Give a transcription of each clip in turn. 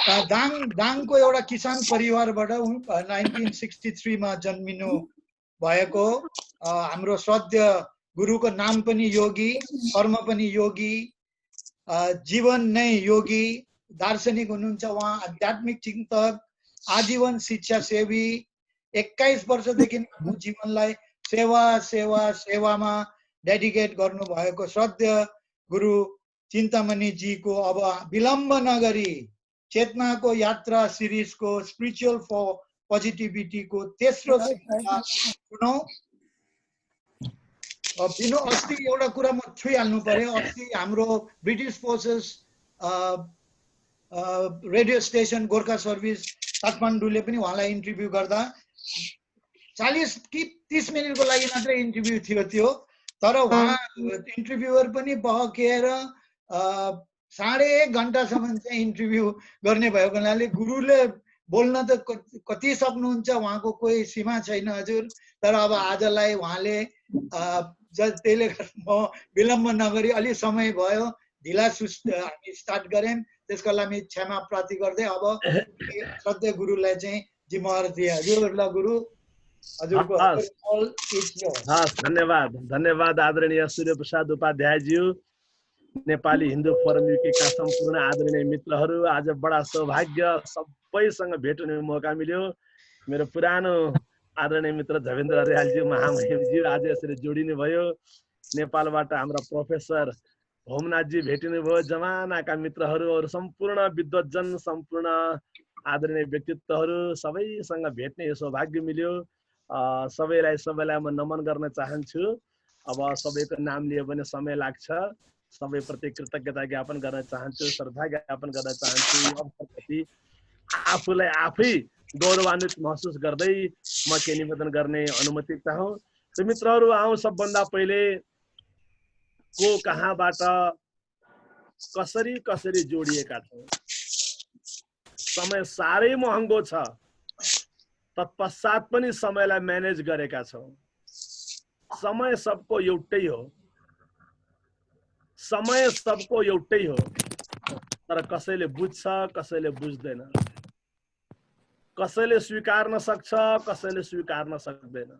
दाङको एउटा किसान परिवारबाट 1963 मा जन्मिनु भएको हाम्रो श्रद्धेय गुरुको नाम पनि योगी, कर्म पनि योगी, जीवन नै योगी, दार्शनिक हुनुहुन्छ उहाँ, आध्यात्मिक चिन्तक, आजीवन शिक्षा सेवी, 21 वर्षदेखि आफ्नो जीवनलाई सेवा सेवा सेवामा डेडिकेट गर्नुभएको श्रद्धेय गुरु चिन्तामणि जीको अब विलम्ब नगरी चेतनाको यात्रा सिरिजको स्पिरिचुअल फर पोजिटिभिटीको तेस्रो श्रृङ्खला सुनौ। बिनु अस्ति एउटा कुरा म छुइहाल्नु पर्यो। अस्ति हाम्रो British forces radio station Gorkha service काठमाडौँले पनि उहाँलाई इन्टरभ्यू गर्दा 40 कि 30 मिनटको लागि मात्रै इन्टरभ्यू थियो त्यो, तर उहाँ इन्टरभ्युअर पनि बहकेर 1.5 घण्टासम्म चाहिँ इन्टरभ्यू गर्ने भएको हुनाले गुरुले बोल्न त कति सक्नुहुन्छ, उहाँको कोही सीमा छैन हजुर। तर अब आजलाई उहाँले त्यसले म विलम्ब नगरी अलि समय भयो, ढिला हामी स्टार्ट गरेँ, त्यसको लागि क्षमा प्रार्थी गर्दै अब श्रद्धेय गुरुलाई चाहिँ जिम्मेवार दिए। हजुर ल गुरु, हजुरको धन्यवाद धन्यवाद आदरणीय सूर्य प्रसाद उपाध्यायज्यू, नेपाली हिन्दू फोरम युके का सम्पूर्ण आदरणीय मित्रहरू, आज बडा सौभाग्य सबैसँग भेट हुने मौका मिल्यो। मेरो पुरानो आदरणीय मित्र झवेन्द्र अर्यालज्यू, महामहिमज्यू आज यसरी जोडिनु भयो। नेपालबाट हाम्रा प्रोफेसर भौमनाथजी भेटिनु भयो, जमानाका मित्रहरू और सम्पूर्ण विद्वज्जन, सम्पूर्ण आदरणीय व्यक्तित्वहरू सबैसँग भेट्ने यो सौभाग्य मिल्यो। सबैलाई म नमन गर्न चाहन्छु। अब सबैको नाम लियो भने समय लाग्छ। सबैप्रति कृतज्ञता ज्ञापन गर्न चाहन्छु, श्रद्धा ज्ञापन गर्न चाहन्छु। अवसरप्रति आफूलाई आफै गौरवान्वित महसुस गर्दै म के निवेदन गर्ने अनुमति चाहौँ। तो मित्रहरू आउँ, सबभन्दा पहिले को कहाँबाट कसरी जोडिएका छौँ। समय साह्रै महँगो छ, तत्पश्चात पनि समयलाई म्यानेज गरेका छौँ। समय सबको एउटै हो, समय सबको एउटै हो, तर कसैले बुझ्छ कसैले बुझ्दैन, कसैले स्वीकार्न सक्छ कसैले स्वीकार्न सक्दैन,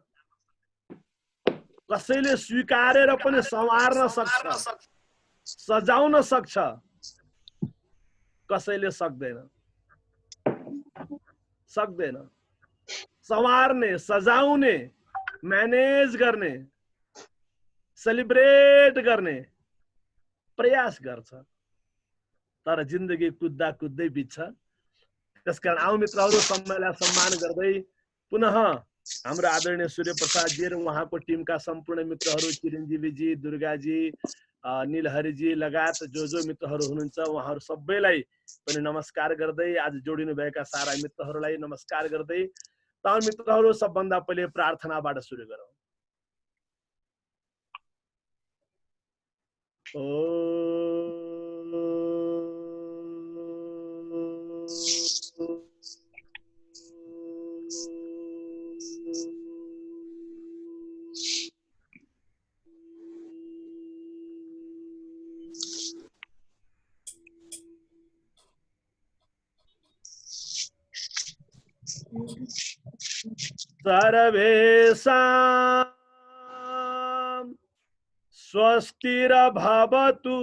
कसैले स्वीकारेर पनि संवार्न सक्छ, सजाउन सक्छ, कसैले सक्दैन। संवार्ने, सजाउने, म्यानेज गर्ने, सेलिब्रेट गर्ने प्रयास गर्छ, तर जिन्दगी कुद्दा कुद्दै बित्छ। त्यसकारण आउ मित्रहरू, समयलाई सम्मान गर्दै पुनः हाम्रो आदरणीय सूर्य प्रसाद जी र उहाँको टिमका सम्पूर्ण मित्रहरू, चिरञ्जीवीजी, दुर्गाजी, नीलहरिजी लगायत जो मित्रहरू हुनुहुन्छ उहाँहरू सबैलाई पनि नमस्कार गर्दै, आज जोडिनु भएका सारा मित्रहरूलाई नमस्कार गर्दै, तमाम मित्रहरू सबभन्दा पहिले प्रार्थनाबाट सुरु गरौँ। सर्वेषां स्वस्तिर्भवतु,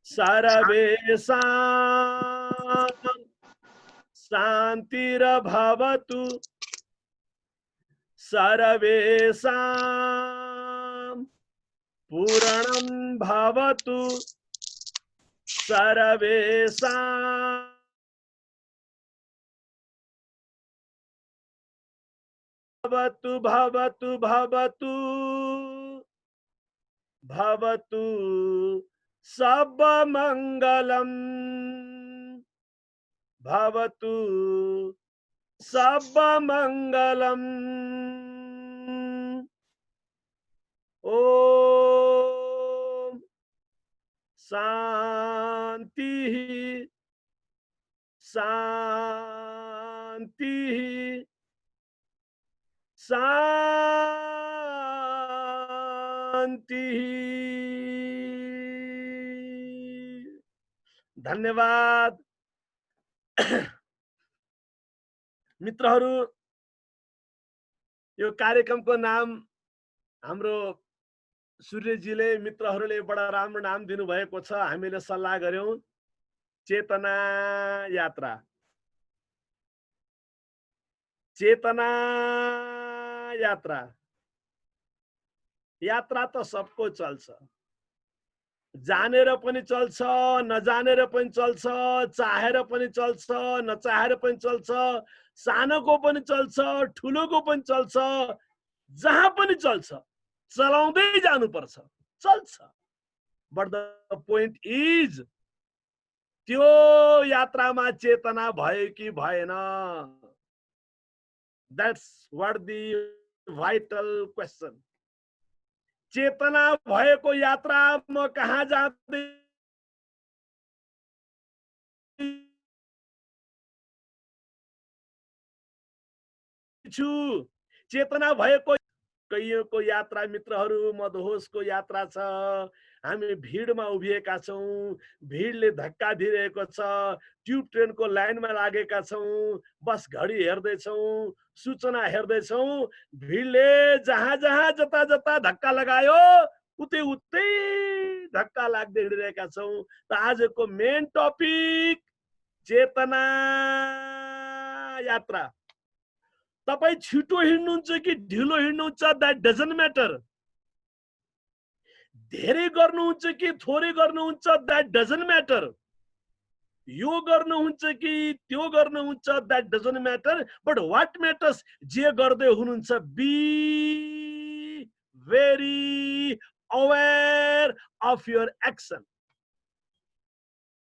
सर्वेषां शान्तिर्भवतु, सर्वेषां पूर्णं भवतु, सर्वेषां भवतु भवतु भवतु भवतु सर्वमङ्गलम्, भवतु सर्वमङ्गलम्। ओम शांति शांति शांति। धन्यवाद। मित्रहरू, यो कार्यक्रमको नाम हाम्रो सूर्यजीले मित्रहरूले बडा राम्रो नाम दिनुभएको छ। हामीले सल्लाह गर्यौं, चेतना यात्रा। चेतना यात्रा। यात्रा त सबको चल्छ, जानेर पनि चल्छ, नजानेर पनि चल्छ, चाहेर पनि चल्छ, नचाहेर पनि चल्छ, सानोको पनि चल्छ, ठुलोको पनि चल्छ, जहाँ पनि चल्छ, चलाउँदै जानुपर्छ, चल्छ। बट द पोइन्ट इज, त्यो यात्रामा चेतना भयो कि भएन? That's what the vital question. चेतना भएको यात्रा म कहाँ जाँदै छु? चेतना भएको कैयौंको यात्रा मित्रहरू मदहोसको यात्रा छ। हामी भिडमा उभिएका छौं, भिडले धक्का दिइरहेको छ, ट्युब ट्रेनको लाइनमा लागेका छौं, बस घडी हेर्दैछौं, सूचना हेर्दैछौं। भिडले जहाँ जहाँ जता जता धक्का लगायो उतै उतै धक्का लाग्दै हिँडिरहेका छौं। त आजको मेन टपिक चेतना यात्रा। तपाई छिटो हिँड्नुहुन्छ कि ढिलो हिँड्नुहुन्छ, द्याट डजन्ट म्याटर। धेरै गर्नुहुन्छ कि थोरै गर्नुहुन्छ, द्याट डजन्ट म्याटर। यो गर्नुहुन्छ कि त्यो गर्नुहुन्छ, that doesn't matter. But what matters, जे गर्दै हुनुहुन्छ, be very aware of your action.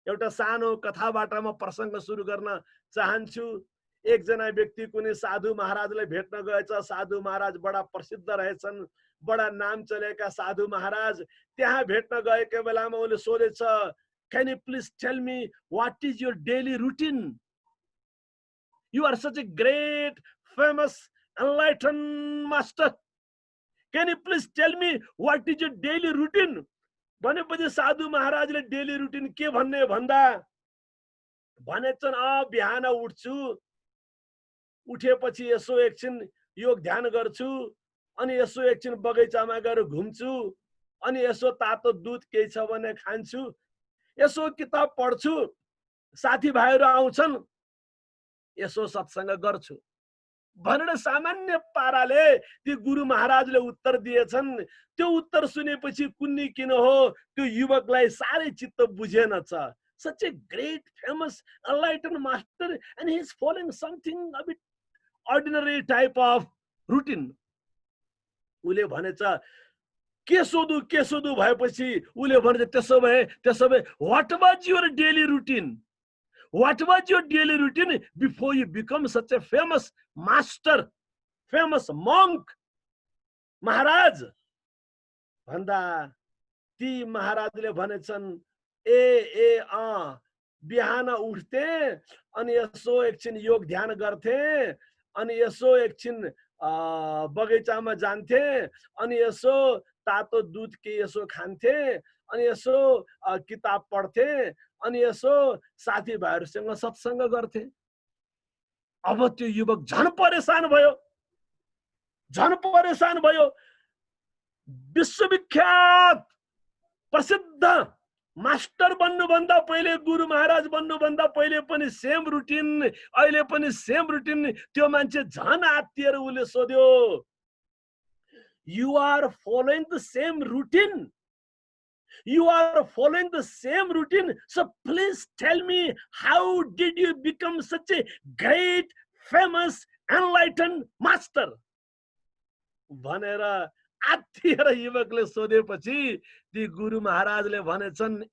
एउटा सानो कथाबाट म प्रसङ्ग सुरु गर्न चाहन्छु। एकजना व्यक्ति कुनै साधु महाराजलाई भेट्न गएछ। साधु महाराज बडा प्रसिद्ध रहेछन्, बडा नाम चलेका साधु महाराज। त्यहाँ भेट्न गएको बेलामा उनले सोधेछ, can you please tell me what is your daily routine? You are such a great, famous, enlightened master. Can you please tell me what is your daily routine? भनेपछि साधु महाराजले डेली रुटिन के भन्ने भन्दा भनेछन्, बिहान उठ्छु, उठेपछि यसो एकछिन योग ध्यान गर्छु, अनि यसो एकछिन बगैँचामा गएर घुम्छु, अनि यसो तातो दुध केही छ भने खान्छु, यसो किताब पढ्छु, साथीभाइहरू आउँछन्, यसो सत्संग गर्छु भनेर सामान्य पाराले ती गुरु महाराजले उत्तर दिएछन्। त्यो उत्तर सुनेपछि कुन्नी किन हो त्यो युवकलाई साह्रै चित्त बुझेनछ। Such a great, famous, enlightened master, and he is following something a bit ordinary type of routine. उले भनेछ के सोधु भएपछि उले भनेछ त्यसो भए what was your daily routine? What was your daily routine before you become such a famous master, famous monk? महाराज भन्दा ती महाराजले भनेछन्, बिहान उठ्थे, अनि यसो एकछिन योग ध्यान गर्थे, अनि यसो एकछिन बगैँचामा जान्थे, अनि यसो तातो दुध के यसो खान्थे, अनि यसो किताब पढ्थे, अनि यसो साथीभाइहरूसँग सत्संग गर्थे। अब त्यो युवक झन परेशान भयो। विश्वविख्यात प्रसिद्ध मास्टर बन्नुभन्दा पहिले, गुरु महाराज बन्नुभन्दा पहिले पनि सेम रुटिन, अहिले पनि सेम रुटिन। त्यो मान्छे झन आत्तिएर उले सोध्यो, you are following the same routine? You are following the same routine. So please tell me, how did you become such a great, famous, enlightened master? भनेर आत्तिएर युवकले सोधेपछि ती गुरु महाराजले भनेछन्,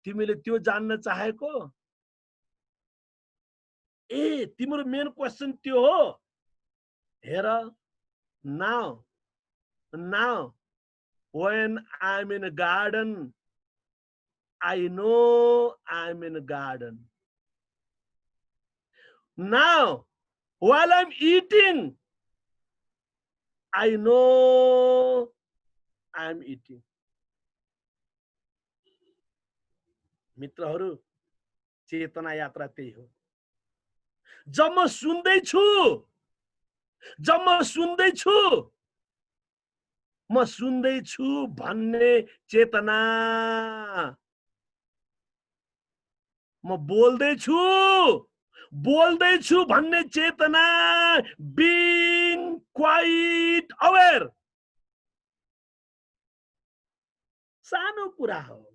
तिमीले त्यो जान्न चाहेको? तिम्रो मेन क्वेसन त्यो हो? हेर, now when I'm in a garden, I know I'm in a garden. Now, while I'm eating, I know I'm eating. मित्रहरू, चेतना यात्रा त्यही हो। जब म सुन्दैछु भन्ने चेतना, म बोल्दैछु भन्ने चेतना, being quite aware, सानो कुरा हो,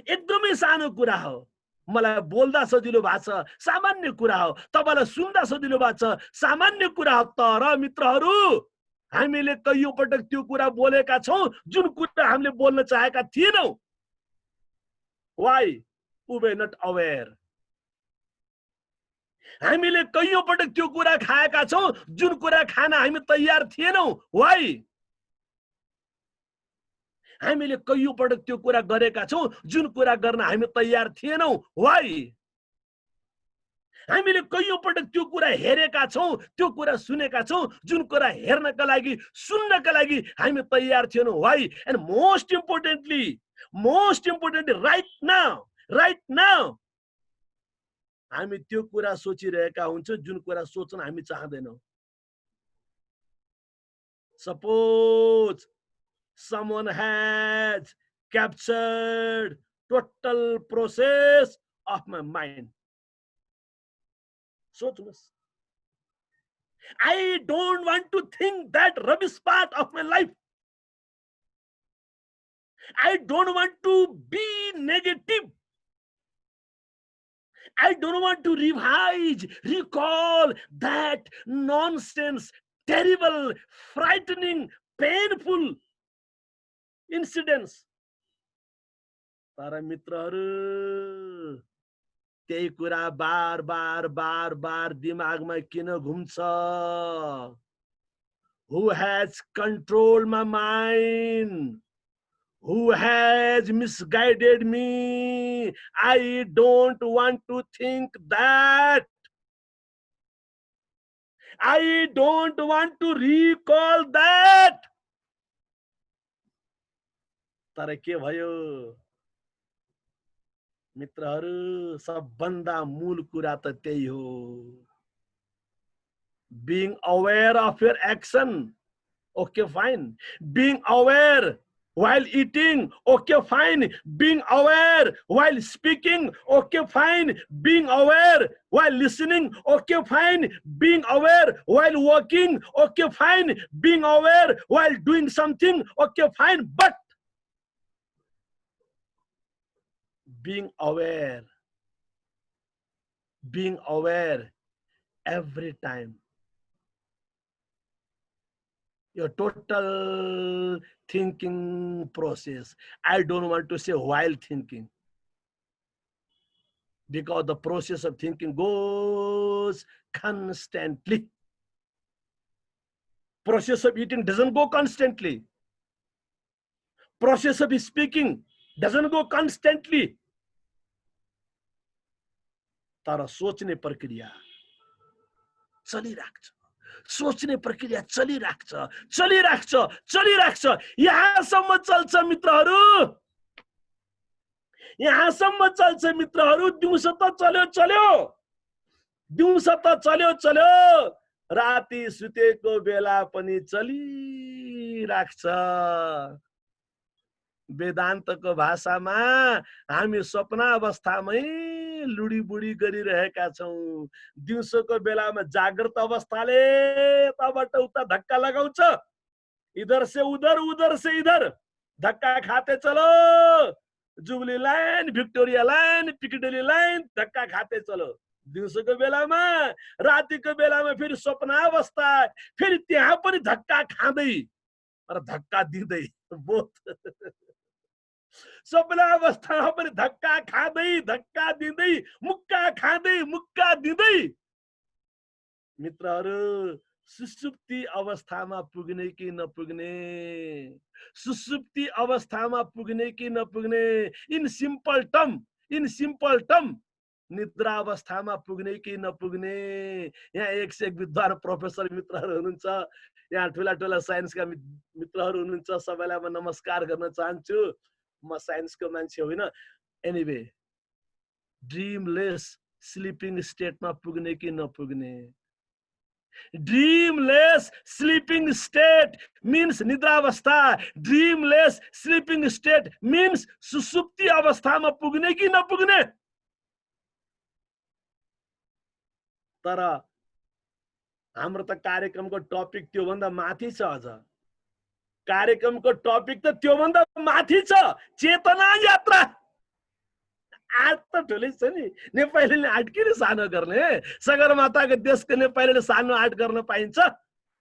एकदमै सानो कुरा हो। मलाई बोल्दा सजिलो भएको छ, सामान्य कुरा हो। तपाईलाई सुन्दा सजिलो भएको छ, सामान्य कुरा हो। तर मित्रहरू, हामीले कयौं पटक त्यो कुरा बोलेका छौं जुन कुरा हामीले बोल्न चाहेका थिएनौं। Why? We were not aware. हामीले कयौं पटक त्यो कुरा खाएका छौं जुन कुरा खान हामी तयार थिएनौं। Why? हामीले कयौं पटक त्यो कुरा गरेका छौं जुन कुरा गर्न हामी तयार थिएनौं। Why? हामीले कयौं पटक त्यो कुरा हेरेका छौं, त्यो कुरा सुनेका छौं जुन कुरा हेर्नका लागि, सुन्नका लागि हामी तयार थिएनौं। Why? And most importantly, right now, हामी त्यो कुरा सोचिरहेका हुन्छौं जुन कुरा सोच्न हामी चाहदैनौं। Suppose someone has captured total process of my mind. सोच्नुस्, I don't want to think that rubbish part of my life. I don't want to be negative. I don't want to recall that nonsense, terrible, frightening, painful incidents. तर मित्रहरू, त्यही कुरा बार बार दिमागमा किन घुम्छ? Who has controlled my mind? Who has misguided me? I don't want to think that. I don't want to recall that. तर के भयो? मित्रहरू, सबभन्दा मूल कुरा त त्यही हो। Being aware of your action, okay, fine. Being aware while eating, okay, fine. Being aware while speaking, okay, fine. Being aware while listening, okay, fine. Being aware while walking, okay, fine. Being aware while doing something, okay, fine. But being aware every time, your total thinking process. I don't want to say while thinking, because the process of thinking goes constantly. Process of eating doesn't go constantly. Process of speaking doesn't go constantly. तर सोच्ने प्रक्रिया चलिराख्छ, सोच्ने प्रक्रिया चलिराख्छ। यहाँसम्म चल्छ मित्रहरू, यहाँसम्म चल्छ मित्रहरू। दिउँसो त चल्यो, राति सुतेको बेला पनि चलिराख्छ। वेदान्तको भाषामा हामी स्वप्न अवस्थामै लुडीबुडी गरिरहेका छौं। दिउँसोको बेलामा जागृत अवस्थाले यताबाट उता धक्का लगाउँछ, इधर से इधर धक्का खाते चलो, Jubilee line, Victoria line, Piccadilly line, धक्का खाते चलो। दिउँसोको बेलामा, रातिको बेलामा फेरि स्वप्न अवस्था, फेरि त्यहाँ पनि धक्का खाँदै र धक्का दिँदै, बोथ स्वप्न अवस्थामा पनि धक्का दिँदै, मुक्का खाँदै, मुक्का दिँदै। मित्रहरू, सुसुप्ति अवस्थामा पुग्ने कि नपुग्ने, सुसुप्ति अवस्थामा पुग्ने कि नपुग्ने, इन सिम्पल टर्म निद्रा अवस्थामा पुग्ने कि नपुग्ने। यहाँ एक से एक विद्वान प्रोफेसर मित्रहरू हुनुहुन्छ, यहाँ ठुला साइन्सका मित्रहरू हुनुहुन्छ, सबैलाई म नमस्कार गर्न चाहन्छु। म साइन्सको मान्छे होइन, एनिवे ड्रिमलेस स्लिपिङ स्टेटमा पुग्ने कि नपुग्ने? ड्रिमलेस स्लिपिङ स्टेट मिन्स निद्रावस्था, ड्रिमलेस स्लिपिङ स्टेट मिन्स सुसुप्ति अवस्थामा पुग्ने कि नपुग्ने? तर हाम्रो त कार्यक्रमको टपिक त्यो भन्दा माथि छ। अझ कार्यक्रमको टपिक त त्यो भन्दा माथि छ, चेतना यात्रा। आर्ट त ठुलै छ नि, नेपालीले आर्ट किन सानो गर्ने? सगरमाथाको देशको नेपालीले सानो आर्ट गर्न पाइन्छ?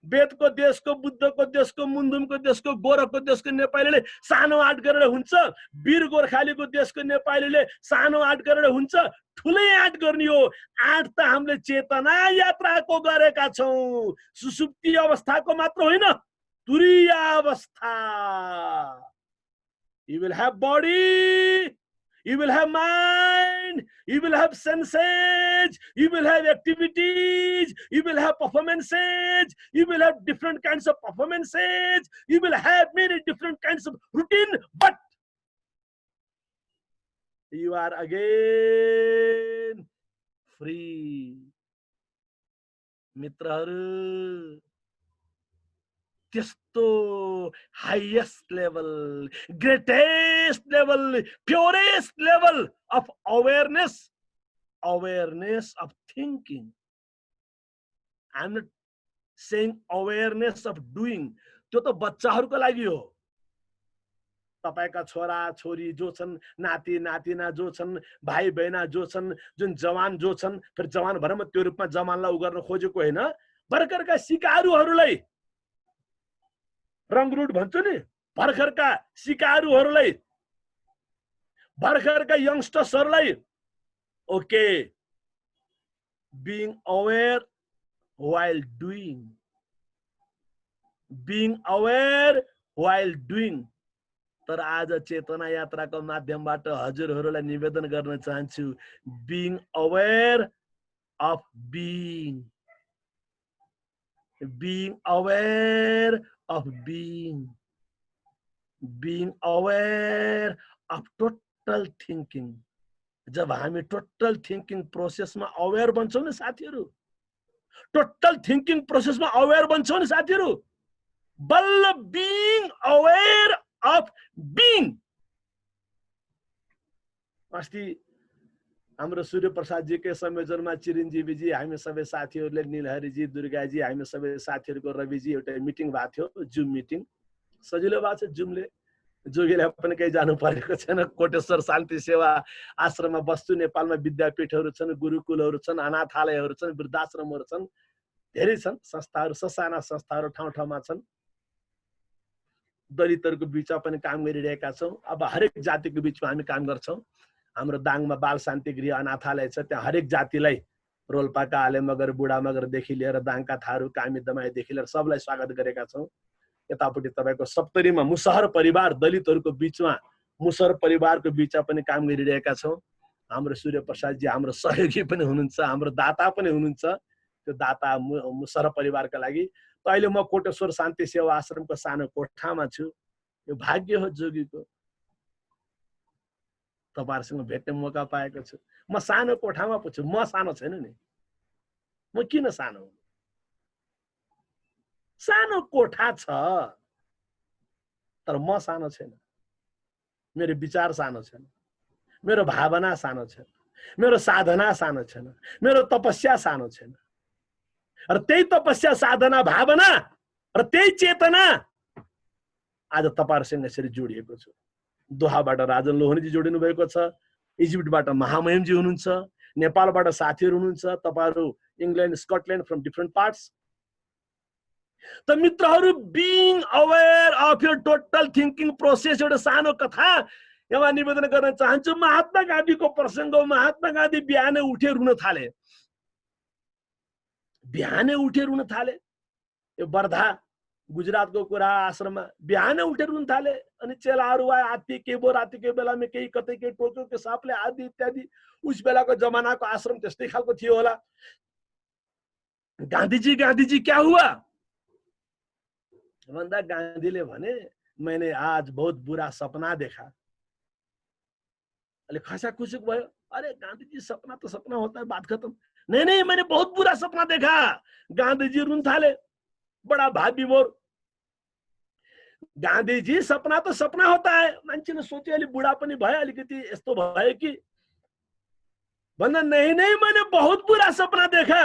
वेदको देशको, बुद्धको देशको, मुन्दुमको देशको, गोरखको देशको नेपालीले सानो आर्ट गरेर हुन्छ? वीर गोर्खालीको देशको नेपालीले सानो आर्ट गरेर हुन्छ? ठुलै आर्ट गर्ने हो। आर्ट त हामीले चेतना यात्राको गरेका छौं, सुसुप्ति अवस्थाको मात्र होइन, तुरीय अवस्था। You will have body, you will have mind, you will have senses, you will have activities, you will have performances, you will have different kinds of performances, you will have many different kinds of routine, but you are again free. मित्रहरू, त्यस्तो highest level, greatest level, purest level of awareness, awareness of thinking. I am not saying awareness of doing, त्यो त बच्चाहरूको लागि हो। तपाईका छोरा छोरी जो छन्, नाति नातिना जो छन्, भाइ बहिना जो छन्, जुन जवान जो छन्, फेरि जवान भएर म त्यो रूपमा जवानलाई उ गर्न खोजेको होइन। भर्खरका सिकारुहरूलाई, रङरुट भन्छु नि, भर्खरका सिकारुहरूलाई, भर्खरका यंगस्टर्सहरूलाई, okay, being aware while doing, being aware while doing। तर आज चेतना यात्राको माध्यमबाट हजुरहरूलाई निवेदन गर्न चाहन्छु, being aware of being, being aware of being, being aware of total thinking। जब हामी टोटल थिंकिङ प्रोसेसमा अवेयर बन्छौं नि साथीहरू, टोटल थिंकिङ प्रोसेसमा अवेयर बन्छौं नि साथीहरू, बल्ल being aware of being। अस्ति हाम्रो सूर्य प्रसाद जी के संयोजनमा चिरञ्जीवी जी, हामी सबै साथीहरूले, नीलहरी जी, दुर्गा जी, हामी सबै साथीहरूको, रवि जी, एउटा मिटिङ भएको थियो, जुम मिटिङ। सजिलो भएको छ जुमले, जोगीलाई पनि कहीँ जानु परेको छैन। कोटेश्वर शान्ति सेवा आश्रममा बस्छु, नेपालमा विद्यापीठहरू छन्, गुरुकुलहरू छन्, अनाथालयहरू छन्, वृद्धाश्रमहरू छन्, धेरै छन् संस्थाहरू, ससाना संस्थाहरू ठाउँ ठाउँमा छन्। दलितहरूको बिचमा पनि काम गरिरहेका छौँ। अब हरेक जातिको बिचमा हामी काम गर्छौँ। हाम्रो दाङमा बाल शान्ति गृह अनाथालय छ, त्यहाँ हरेक जातिलाई, रोल्पाका आले मगर, बुढा मगरदेखि लिएर दाङका थारू, कामी दमाईदेखि लिएर सबलाई स्वागत गरेका छौँ। यतापट्टि तपाईको सप्तरीमा मुसहर परिवार, दलितहरूको बिचमा मुसहर परिवारको बिचमा पनि काम गरिरहेका छौँ। हाम्रो सूर्य प्रसाद जी हाम्रो सहयोगी पनि हुनुहुन्छ, हाम्रो दाता पनि हुनुहुन्छ। त्यो दाता मुसहर परिवारका लागि त अहिले म कोटेश्वर शान्ति सेवा आश्रमको सानो कोठामा छु। यो भाग्य हो जोगीको, तपाईहरुसँग भेट्ने मौका पाएको छु। म सानो कोठामा पो छु, म सानो छैन नि, म किन सानो? सानो कोठा छ तर म सानो छैन, मेरो विचार सानो छैन, मेरो भावना सानो छैन, मेरो साधना सानो छैन, मेरो तपस्या सानो छैन। र त्यही तपस्या, साधना, भावना र त्यही चेतना आज तपाईहरुसँग यसरी जोडिएको छु। दोहाबाट राजन लोहनीजी जोडिनु भएको छ, इजिप्टबाट महामहिमजी हुनुहुन्छ, नेपालबाट साथीहरू हुनुहुन्छ, तपाईहरु England, Scotland, from different parts. त मित्रहरू, being aware of your total thinking process एउटा सानो कथा यहाँ निवेदन गर्न चाहन्छु। महात्मा गान्धीको प्रसंग हो। महात्मा गान्धी बिहानै उठे रुन थाले, बिहानै उठे रुन थाले। यो वर्धा गुजरातको कुरा आश्रममा बिहानै उठे रुन थाले। अनि चेलाहरू आए, आत्ती के बो रातिको बेलामा केही कतै केही टोक्यो के सापले आदि इत्यादि। उस बेलाको जमानाको आश्रम त्यस्तै खालको थियो होला। गांधीजी गांधीजी क्या हुआ भन्दा गांधीले भने, मैंने आज बहुत बुरा सपना देखा। अरे खासा खुशी भयो। अरे गांधी जी सपना तो सपना होता है, बात खत्म। नहीं नहीं, मैंने बहुत बुरा सपना देखा। गांधी जी रुन थाले, बड़ा भाव विभोर। गांधी जी सपना तो सपना होता है। मान्छेले सोचे अलि बुढा पनि भयो, अलिकति यस्तो भयो कि भन्दा नहीं नहीं, मैंने बहुत बुरा सपना देखा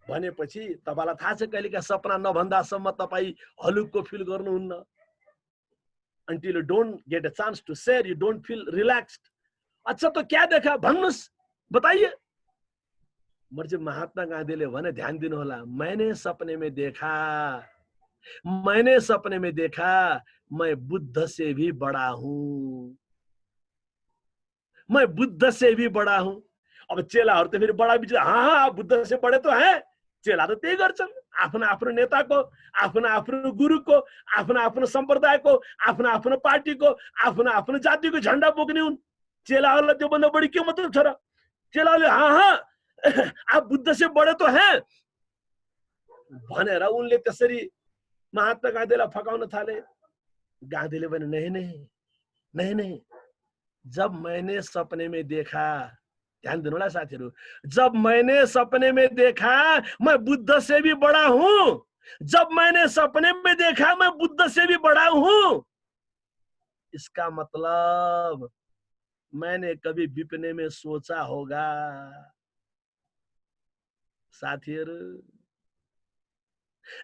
भनेपछि तपाईलाई थाहा छ कहिलेका सपना नभन्दासम्म तपाईँ हलुकको फिल गर्नुहुन्न। until you don't get a chance to share, you don't feel relaxed. अच्छा तो क्या देखा भन्नुस्, बताइए। मर्जी महात्मा गांधीले भने ध्यान दिनु होला, मैंने सपने में देखा, मैंने सपने में देखा, मैं बुद्ध से भी बड़ा हूं, मैं बुद्ध से भी बड़ा हूं। अब चेलाहरू त फेरि बडा बिच, हाँ बुद्ध से बड़े तो हैं। चेला त त्यही गर्छन्, आफ्नो आफ्नो नेताको, आफ्नो आफ्नो गुरुको, आफ्नो आफ्नो सम्प्रदायको, आफ्नो आफ्नो पार्टीको, आफ्नो आफ्नो जातिको झण्डा बोक्ने हुन्। चेलाहरूलाई त्योभन्दा बढी के मतलब छ र? चेलाले हाँ आप बुद्ध से बड़े तो हैं भनेर उनले त्यसरी महात्मा गान्धीलाई फकाउन थाले। गान्धीले भने नहीं नहीं नहीं नहीं, जब मैंने सपने में देखा, ध्यान दिनु होला साथीहरू, जब मैंने सपने में देखा मैं बुद्ध से भी बड़ा हूं, जब मैंने सपने में देखा मैं बुद्ध से भी बड़ा हूं, इसका मतलब मैंने कभी विपने में सोचा होगा। साथीहरू,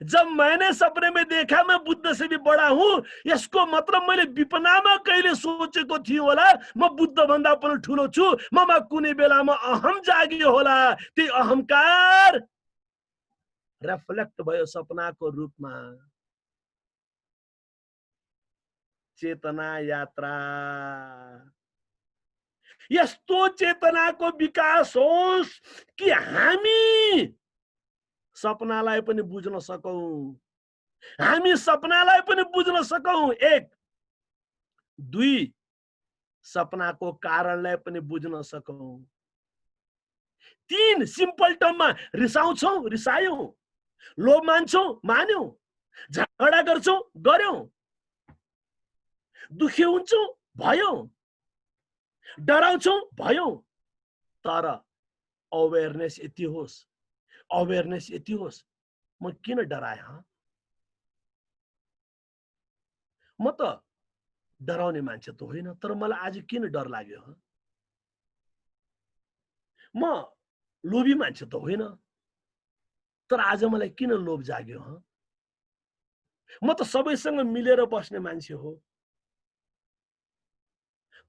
जब मैंने सपने में देखा मैं बुद्ध से भी बड़ा हूं, यसको मतलब मैले विपनामा कहिले सोचेको थियो होला म बुद्ध भन्दा पनि ठुलो छु, ममा कुनै बेलामा अहम जाग्यो होला। त्यही अहंकार रिफ्लेक्ट भयो सपनाको रूपमा। चेतना यात्रा, यस्तो चेतनाको विकास होस् कि हामी सपनालाई पनि बुझ्न सकौं, हामी सपनालाई पनि बुझ्न सकौं। एक, दुई, सपनाको कारणलाई पनि बुझ्न सकौं। तीन, सिम्पल टर्ममा रिसाउँछौं, रिसायौं, लोभ मान्छौं, मान्यौं, झगडा गर्छौं, गर्यौं, दुखी हुन्छौं, भयौं, डराउँछौं, भयौं, तर अवेरनेस यति होस्, अवेरनेस यति होस्, म किन डराए? म त डराउने मान्छे त होइन, तर मलाई आज किन डर लाग्यो? म लोभी मान्छे त होइन, तर आज मलाई किन लोभ जाग्यो? म त सबैसँग मिलेर बस्ने मान्छे हो,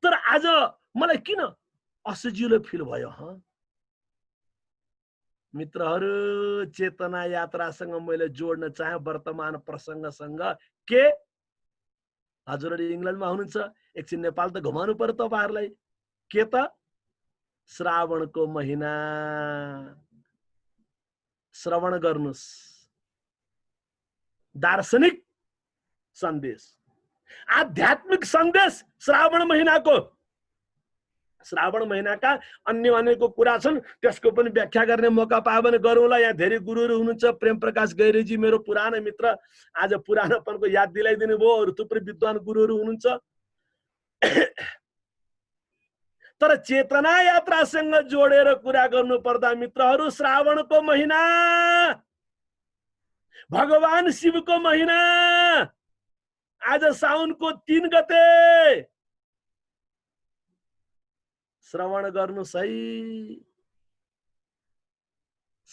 तर आज मलाई किन असजिलो फिल भयो? मित्रहरू, चेतना यात्रासँग मैले जोड्न चाहे वर्तमान प्रसङ्गसँग के? हजुरहरू इंग्ल्यान्डमा हुनुहुन्छ, एकछिन नेपाल त घुमाउनु पर्यो तपाईहरुलाई। के त? श्रावणको महिना, श्रवण गर्नुस्, दार्शनिक सन्देश, आध्यात्मिक सन्देश श्रावण महीनाको। श्रावण महीनाका अन्य अनेकको कुरा छन्, त्यसको पनि व्याख्या गर्ने मौका पायो भने गरौँला। यहाँ धेरै गुरुहरू हुनुहुन्छ, प्रेम प्रकाश गैरेजी मेरो पुरानो मित्र, आज पुरानोपनको याद दिलाइदिनु भयो। अरू थुप्रै विद्वान गुरुहरू हुनुहुन्छ। तर चेतना यात्रासँग जोडेर कुरा गर्नु पर्दा मित्रहरू, श्रावणको महिना, भगवान शिवको महिना, आज साउनको 3 गते, श्रवण गर्नुस् है,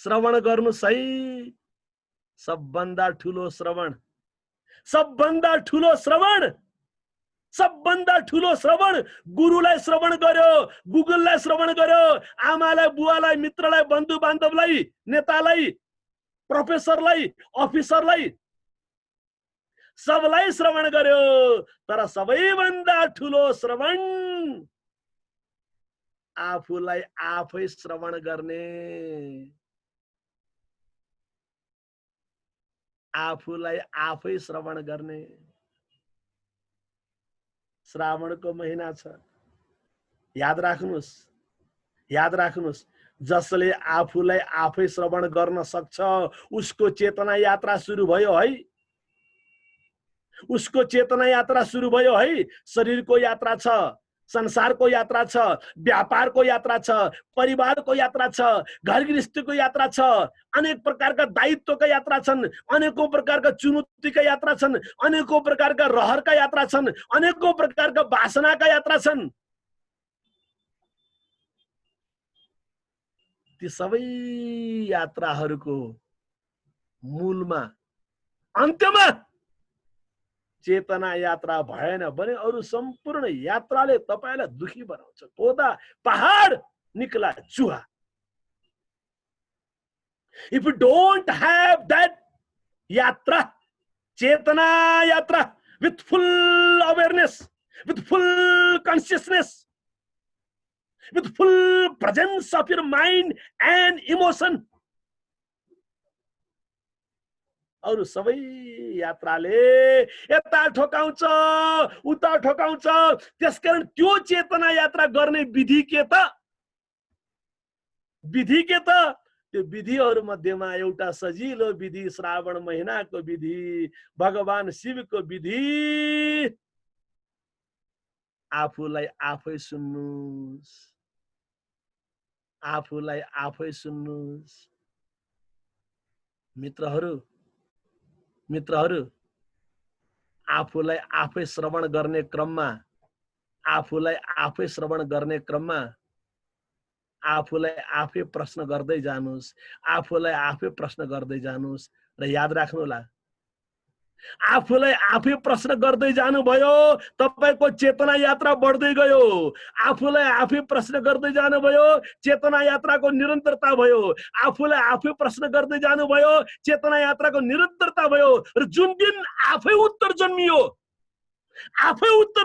श्रवण गर्नुस् है। सबभन्दा ठुलो श्रवण, सबभन्दा ठुलो श्रवण, सबभन्दा ठुलो श्रवण गुरुलाई श्रवण गर्यो, गुगललाई श्रवण गर्यो, आमालाई, बुवालाई, मित्रलाई, बन्धु बान्धवलाई, नेतालाई, प्रोफेसरलाई, अफिसरलाई, सबलाई श्रवण गर्यो। तर सबैभन्दा ठुलो श्रवण आफूलाई आफै श्रवण गर्ने, आफूलाई आफै श्रवण गर्ने। श्रावणको महिना छ, याद राख्नुस्, याद राख्नुस्। जसले आफूलाई आफै श्रवण गर्न सक्छ उसको चेतना यात्रा सुरु भयो है। उसको चेतना यात्रा सुरु भयो है। शरीरको यात्रा छ, संसारको यात्रा छ, व्यापारको यात्रा छ, परिवारको यात्रा छ, घर गृहस्थीको यात्रा छ, अनेक प्रकारका दायित्वका यात्रा छन्, अनेकौं प्रकारका चुनौतीका यात्रा छन्, अनेकौं प्रकारका रहरका यात्रा छन्, अनेकौं प्रकारका वासनाका यात्रा छन्। ती सबै यात्राहरूको मूलमा, अन्त्यमा चेतना यात्रा भएन भने अरु सम्पूर्ण यात्राले तपाईलाई दुखी बनाउँछ। कोदा पहाड निकला चुहा। If you don't have that yatra, chetana yatra, with full awareness, with full consciousness, with full presence of your mind and emotion, अरु सबै यात्राले यता ठोकाउँछ, उता ठोकाउँछ। त्यसकारण त्यो चेतना यात्रा गर्ने विधि के त? विधि के त? त्यो विधिहरु मध्येमा एउटा सजिलो विधि श्रावण महिनाको विधि, भगवान शिवको विधि। आफूलाई आफै सुन्नुस्, आफूलाई आफै सुन्नुस्। मित्रहरु, आफूलाई आफै श्रवण गर्ने क्रममा, आफूलाई आफै श्रवण गर्ने क्रममा आफूलाई आफै प्रश्न गर्दै जानुस्, आफूलाई आफै प्रश्न गर्दै जानुस्। र याद राख्नुहोला, आफूलाई आफै प्रश्न गर्दै जानुभयो तपाईको चेतना यात्रा बढ्दै गयो। आफूलाई आफै प्रश्न गर्दै जानुभयो चेतना यात्राको निरन्तरता भयो। आफूलाई आफै प्रश्न गर्दै जानुभयो चेतना यात्राको निरन्तरता भयो। र जुन दिन आफै उत्तर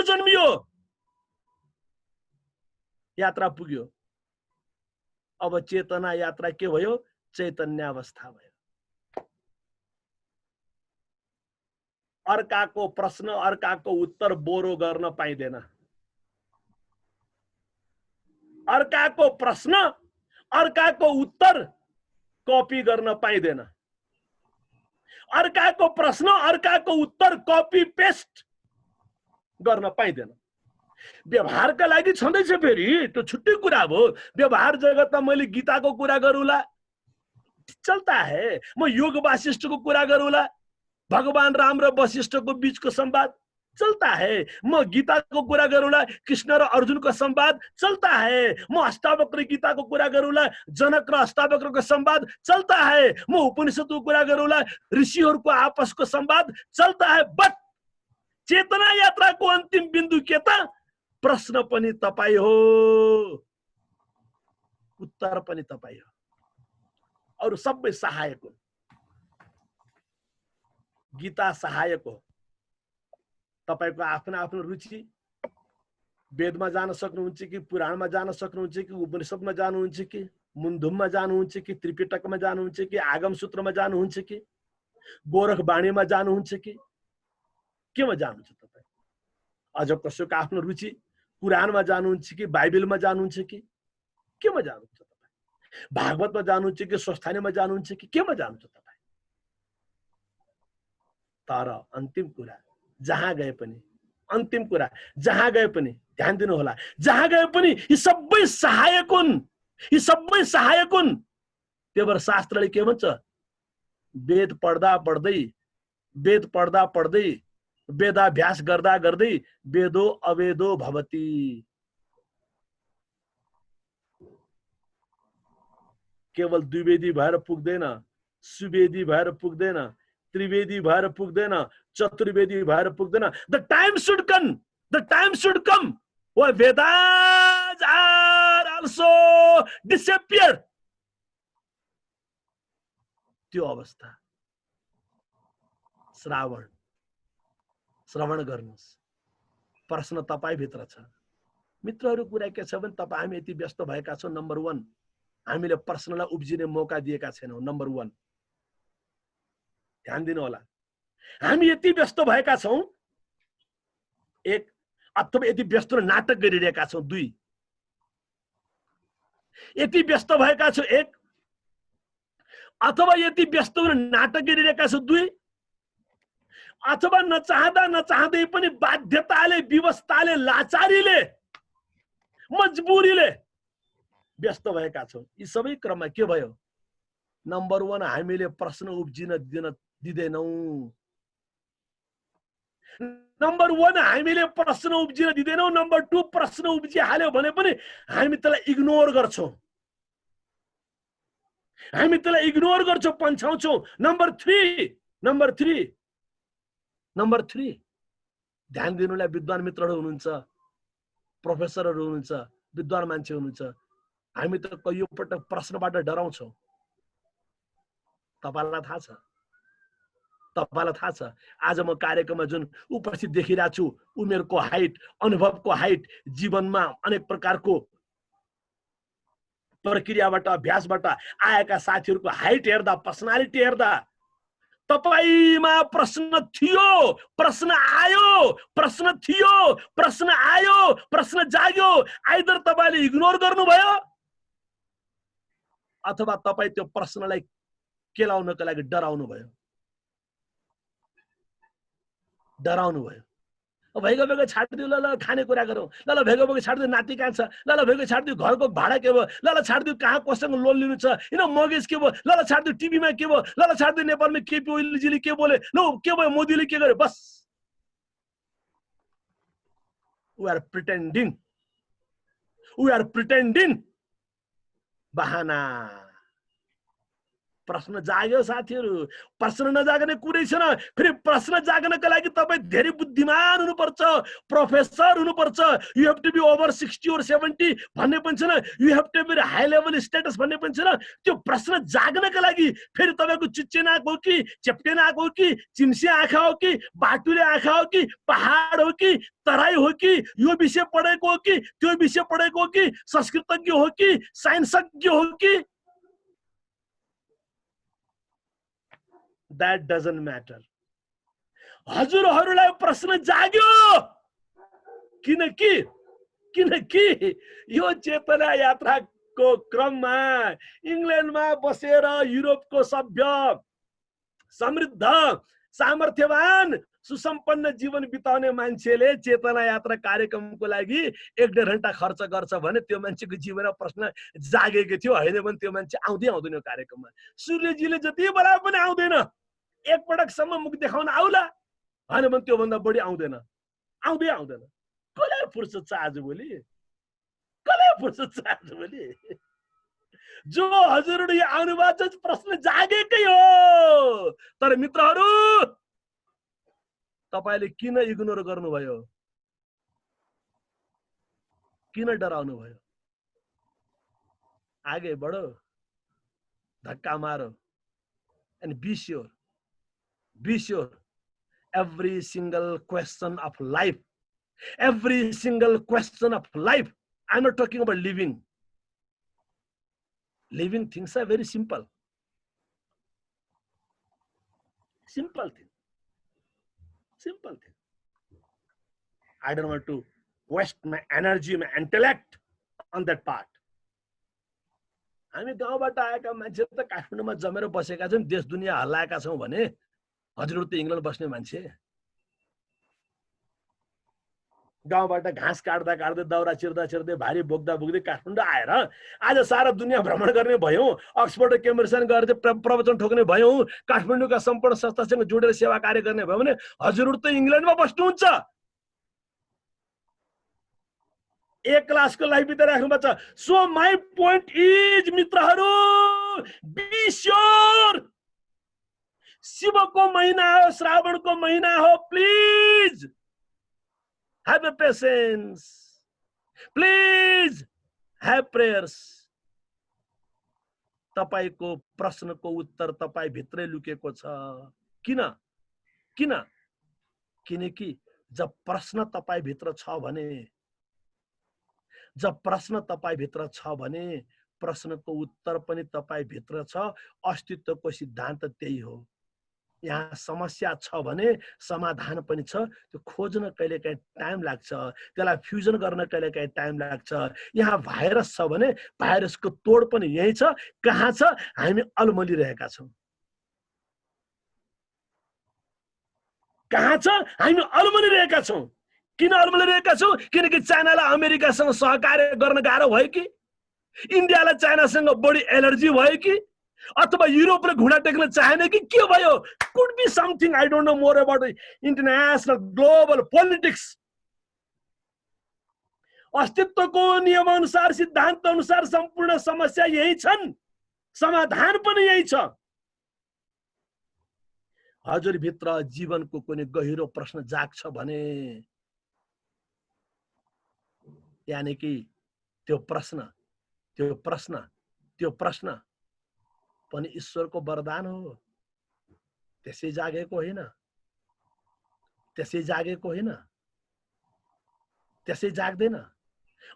जन्मियो, यात्रा पुग्यो। अब चेतना यात्रा के भयो? चैतन्य अवस्था भयो। अर्काको प्रश्न, अर्काको उत्तर बोरो गर्न पाइँदैन। अर्काको प्रश्न, अर्काको उत्तर कपी गर्न पाइँदैन। अर्काको प्रश्न, अर्काको उत्तर कपी पेस्ट गर्न पाइँदैन। व्यवहारका लागि छँदैछ फेरि, त्यो छुट्टै कुरा हो। व्यवहार जगतमा मैले गीताको कुरा गरौँला, चल्ता है। म योग वासिष्ठको कुरा गरौँला, भगवान राम र वशिष्ठको बीचको संवाद चलता है। म गीताको कुरा गरौँला, कृष्ण र अर्जुनको संवाद चलता है। म अष्टावक्र गीताको कुरा गरौँला, जनक र अष्टावक्रको संवाद चलता है। म उपनिषदको कुरा गरौँला, ऋषिहरूको आपसको संवाद चलता है। बट चेतना यात्राको अन्तिम बिन्दु के त? प्रश्न पनि तपाई हो, उत्तर पनि तपाई हो, अरु सबै सहायक हो। गीता सहायक हो। तपाईको आफ्नो आफ्नो रुचि, वेदमा जान सक्नुहुन्छ कि, पुराणमा जान सक्नुहुन्छ कि, उपनिषदमा जानुहुन्छ कि, मुन्धुममा जानुहुन्छ कि, त्रिपिटकमा जानुहुन्छ कि, आगम सूत्रमा जानुहुन्छ कि, गोरखवाणीमा जानुहुन्छ कि, केमा जानुहुन्छ तपाई? अझ कसैको आफ्नो रुचि कुरानमा जानुहुन्छ कि, बाइबलमा जानुहुन्छ कि, केमा जानुहुन्छ तपाई? भागवतमा जानुहुन्छ कि, स्वस्थानीमा जानुहुन्छ कि, केमा जानुहुन्छ तपाई? तर अन्तिम कुरा जहाँ गए पनि, अन्तिम कुरा जहाँ गए पनि ध्यान दिनु होला, जहाँ गए पनि यी सबै सहायक हुन्, यी सबै सहायक हुन्। त्यही भएर शास्त्रले के भन्छ? वेद पढ्दा पढ्दै वेदाभ्यास गर्दा गर्दै वेदो अवेदो भवति। केवल द्विवेदी भएर पुग्दैन, सुवेदी भएर पुग्दैन, त्रिवेदी भएर पुग्दैन, चतुर्वेदी भएर पुग्दैन। The time should come where Vedas are also disappear। त्यो अवस्था श्रवण गर्नुस्। प्रश्न तपाई भित्र छ। मित्रहरु, कुरा के छ भने तपाई हामी यति व्यस्त भएका छौं। नम्बर 1, हामीले प्रश्नलाई उब्जिने मौका दिएका छैनौं। नम्बर 1, ध्यान दिनु होला। हामी यति व्यस्त भएका छौं, 1, अथवा यति व्यस्त नाटक गरिरहेका छौं। 2, यति व्यस्त भएका छौं। 1, अथवा यति व्यस्त नाटक गरिरहेका छौं। 2, अथवा नचाहँदा नचाहँदै पनि बाध्यताले, विवस्थाले, लाचारीले, मजबुरीले व्यस्त भएका छौँ। यी सबै क्रममा के भयो? नम्बर 1, हामीले प्रश्न उब्जिन दिदैनौँ। नम्बर 1, हामीले प्रश्न उब्जिन दिदैनौँ। नम्बर 2, प्रश्न उब्जिहाल्यो भने पनि हामी त्यसलाई इग्नोर गर्छौँ। हामी त्यसलाई इग्नोर गर्छौँ, पन्छाउँछौँ। नम्बर 3 ध्यान दिनुलाई विद्वान मित्रहरू हुनुहुन्छ, प्रोफेसरहरू हुनुहुन्छ, विद्वान मान्छे हुनुहुन्छ। हामी त कयौं पटक प्रश्नबाट डराउँछौँ। तपाईलाई थाहा छ आज म कार्यक्रममा जुन उपस्थित देखिरहेको छु, उमेरको हाइट, अनुभवको हाइट, जीवनमा अनेक प्रकारको प्रक्रियाबाट, अभ्यासबाट आएका साथीहरूको हाइट हेर्दा, पर्सनालिटी हेर्दा तपाईमा प्रश्न थियो, प्रश्न आयो, प्रश्न थियो, प्रश्न आयो, प्रश्न जाग्यो। आइदर तपाईले इग्नोर गर्नुभयो अथवा तपाई त्यो प्रश्नलाई केलाउनको लागि डराउनु भयो। भएगो छाड्दियो, ल खानेकुरा गरौँ, ल भएगो छाड्दियो, नाति कहाँ छ, ल भएगो छाड्दियो, घरको भाडा के भयो, ल छाड्दियो, कहाँ कोसँग लोन लिनु छ, मगेज के भयो, ल छाड्दियो, टिभीमा के भयो, ल छाड्दियो, नेपालमा केपी ओलीजीले के बोले, ल के भयो, मोदीले के गर्यो, बस। We are pretending. बहाना। प्रश्न जाग्यो साथीहरू, प्रश्न नजाग्ने कुरै छैन। फेरि प्रश्न जाग्नका लागि तपाई धेरै बुद्धिमान हुनुपर्छ, प्रोफेसर हुनुपर्छ। You have to be over 60 or 70 भन्ने पनि छैन। You have to be high level status भन्ने पनि छैन। त्यो प्रश्न जाग्नका लागि फेरि तपाईको चुच्चे नाक हो कि, चेप्टे नाक हो कि, चिम्से आँखा हो कि, बाटुले आँखा हो कि, पहाड हो कि, तराई हो कि, यो विषय पढेको हो कि, त्यो विषय पढेको हो कि, संस्कृतज्ञ हो कि, साइन्सज्ञ हो कि, that doesn't matter. हजुरहरूलाई प्रश्न जाग्यो किनकि यो चेतना यात्राको क्रममा इंग्ल्यान्डमा बसेर युरोपको सभ्य, समृद्ध, सामर्थ्यवान, सुसम्पन्न जीवन बिताउने मान्छेले चेतना यात्रा कार्यक्रमको लागि 1.5 घण्टा खर्च गर्छ भने त्यो मान्छेको जीवनमा प्रश्न जागेको थियो। हैन भने त्यो मान्छे आउँदैन कार्यक्रममा। सूर्यजीले जति बेला पनि आउँदैन, एक पटकसम्म मुख देखाउन आउला, हैन भने त्यो भन्दा बढी आउँदैन। कसलाई फुर्सद छ आजभोलि? जो हजुरले आउनुभएको छ प्रश्न जागेकै हो। तर मित्रहरू, तपाईले किन इग्नोर गर्नुभयो? किन डराउनु भयो? आगे बढो, धक्का मारो, and be sure every single question of life, I'm not talking about living things are very simple thing. I don't want to waste my energy, my intellect on that part. हामी गाउँबाट आएका मान्छेहरु त काठमाडौँमा जमेर बसेका छन्, देश दुनिया हल्लाएका छौं भने हजुरहरु त इंग्ल्यान्ड बस्ने मान्छे। गाउँबाट घाँस काट्दा दाउरा चिर्दा भारी बोक्दै काठमाडौँ आएर आज सारा दुनिया भ्रमण गर्ने भयौं, अक्सफोर्ड र केम्ब्रिजसँग गएर प्रवचन ठोक्ने भयौं, काठमाडौँका सम्पूर्ण संस्थासँग जोडेर सेवा कार्य गर्ने भयो भने हजुरहरु त इंग्ल्यान्डमा बस्नुहुन्छ। एक क्लासको लाइफ भित्र राख्नु पर्छ। सो माई पोइन्ट इज मित्रहरू, बी श्योर, शिवको महिना हो, श्रावणको महिना हो, please have a patience, please have prayers. तपाईको प्रश्नको उत्तर तपाई भित्रै लुकेको छ। किनकि जब प्रश्न तपाई भित्र छ भने प्रश्नको उत्तर पनि तपाई भित्र छ। अस्तित्वको सिद्धान्त त्यही हो। यहाँ समस्या छ भने समाधान पनि छ। त्यो खोज्न कहिलेकाहीँ टाइम लाग्छ, त्यसलाई फ्युजन गर्न कहिलेकाहीँ टाइम लाग्छ। यहाँ भाइरस छ भने भाइरसको तोड पनि यही छ। कहाँ छ? हामी अलमलिरहेका छौं। कहाँ छ? हामी अल्मलिरहेका छौँ। किन अल्मलिरहेका छौँ? किनकि चाइनालाई अमेरिकासँग सहकार्य गर्न गाह्रो भयो कि, इन्डियालाई चाइनासँग बढी एलर्जी भयो कि, अथवा युरोपले घुँडा टेक्न चाहेन कि के भयो? Could be something, I don't know more about international global politics. अस्तित्वको नियम अनुसार, सिद्धान्त अनुसार सम्पूर्ण समस्या यही छन्, समाधान पनि यही छ। हजुरभित्र जीवनको कुनै गहिरो प्रश्न जाग्छ भने, यानि कि त्यो प्रश्न पनि ईश्वरको वरदान हो। त्यसै जागेको होइन, त्यसै जाग्दैन।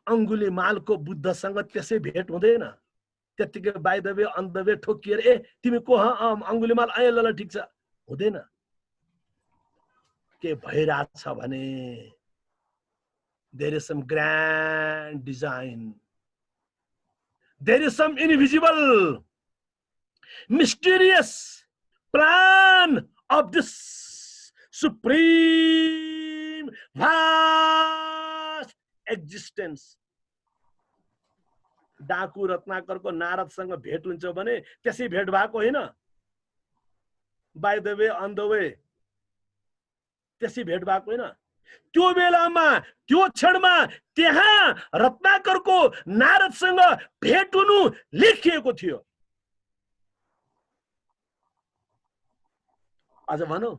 अंगुलीमालको बुद्धसँग त्यसै भेट हुँदैन। त्यतिकै by the way on the way ठोकिएर ए तिमी को अंगुलीमाल ल ल ठिक छ हुँदैन। के भइरहेछ भने there is some grand design, there is some invisible mysterious plan of this supreme vast existence. डाकु रत्नाकरको नारदसँग भेट हुन्छ भने त्यसै भेट भएको होइन, by the way on the way त्यसै भेट भएको होइन। त्यो बेलामा त्यो क्षणमा त्यहाँ रत्नाकरको नारदसँग भेट हुनु लेखिएको थियो। आज भन्नु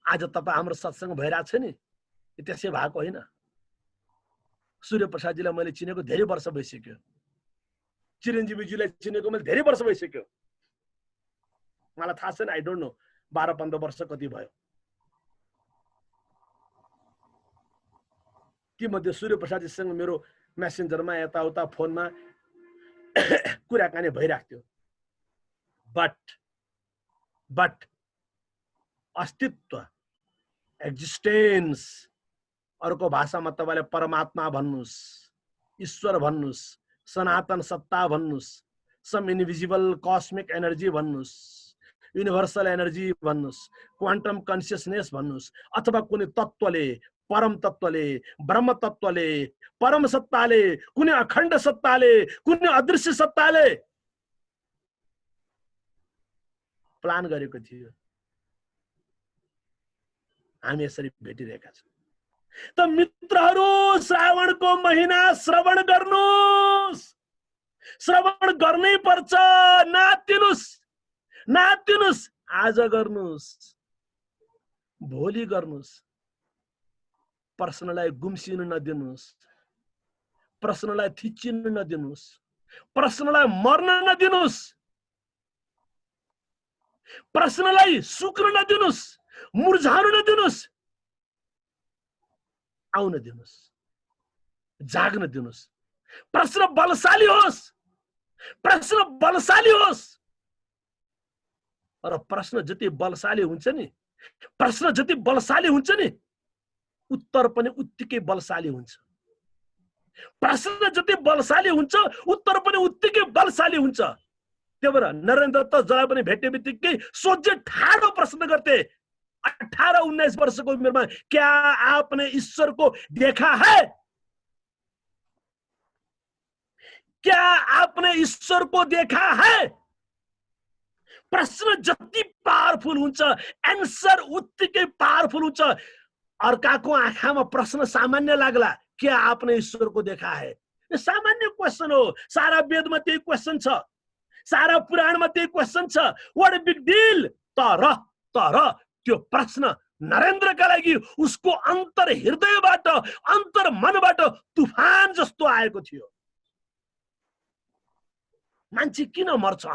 आज तपाईँ हाम्रो सत्संग भइरहेछ नि, त्यसै भएको होइन। सूर्य प्रसादजीलाई मैले चिनेको धेरै वर्ष भइसक्यो, चिरञ्जीवीजीलाई चिनेको मैले धेरै वर्ष भइसक्यो। मलाई थाहा छैन, आई डोन्ट नो 12-15 वर्ष कति भयो। ती मध्ये सूर्य प्रसादजीसँग मेरो मेसेन्जरमा यताउता फोनमा कुराकानी भइरहेको थियो। बट अस्तित्व, एक्जिस्टेन्स, अर्को भाषामा तपाईले परमात्मा भन्नुस्, ईश्वर भन्नुस्, सनातन सत्ता भन्नुस्, सम इनभिजिबल कस्मिक एनर्जी भन्नुस्, युनिभर्सल एनर्जी भन्नुस्, क्वान्टम कन्सियसनेस भन्नुस्, अथवा कुनै तत्त्वले, परम तत्त्वले, ब्रह्म तत्त्वले, परम सत्ताले, कुनै अखण्ड सत्ताले, कुनै अदृश्य सत्ताले प्लान गरेको थियो। हामी यसरी भेटिरहेका छौँ। त मित्रहरू, श्रावणको महिना श्रवण गर्नुस्, श्रवण गर्नै पर्छ। नातिनुस्, आज गर्नुस्, भोलि गर्नुस्। प्रश्नलाई गुम्सिनु नदिनुस्, प्रश्नलाई थिचिनु नदिनुस्, प्रश्नलाई मर्न नदिनुस्, प्रश्नलाई सुक्न नदिनुस्, मुरझाउन नदिनुस्, आउन दिनुस्, जाग्न दिनुस्। प्रश्न बलशाली होस्, प्रश्न बलशाली होस्। र प्रश्न जति बलशाली हुन्छ नि, प्रश्न जति बलशाली हुन्छ नि, उत्तर पनि उत्तिकै बलशाली हुन्छ। प्रश्न जति बलशाली हुन्छ, उत्तर पनि उत्तिकै बलशाली हुन्छ। त्यही भएर नरेन्द्र दत्त जरा पनि भेट्ने बित्तिकै सोझै ठाडो प्रश्न गर्थे। 18-19 वर्षको उमेरमा, क्या आपने ईश्वर को देखा है? क्या आपने ईश्वर को देखा है? प्रश्न जति पावरफुल हुन्छ, एन्सर उत्तिकै पावरफुल हुन्छ। अर्काको आँखामा प्रश्न सामान्य लाग्ला, क्या आपने ईश्वर को देखा है? यो सामान्य क्वेशन हो। सारा वेदमा त्यही क्वेशन छ, सारा पुराणमा त्यही क्वेशन छ। What a big deal. तर त्यो प्रश्न नरेन्द्रका लागि उसको अन्तर हृदयबाट, अन्तर मनबाट तुफान जस्तो आएको थियो। मान्छे किन मर्छ?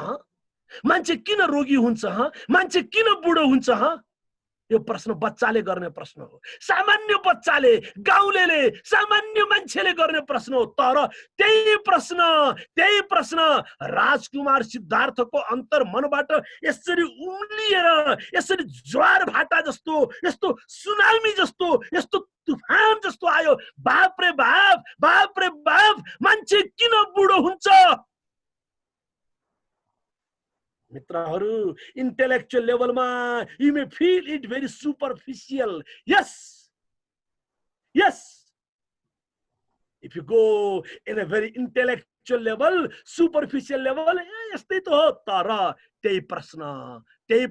मान्छे किन रोगी हुन्छ? मान्छे किन बुढो हुन्छ? यो प्रश्न बच्चाले गर्ने प्रश्न हो, सामान्य बच्चाले, गाउँलेले, सामान्य मान्छेले गर्ने प्रश्न हो। तर त्यही प्रश्न राजकुमार सिद्धार्थको अन्तर मनबाट यसरी उम्लिएर, यसरी ज्वार भाटा जस्तो, यस्तो सुनामी जस्तो, यस्तो तुफान जस्तो आयो। बाप रे बाप, मान्छे किन बुढो हुन्छ? मित्रहरू, intellectual level ma you may feel it very superficial. Yes, yes. If you go in a very intellectual level, superficial level, यस्तै त हो. तर त्यही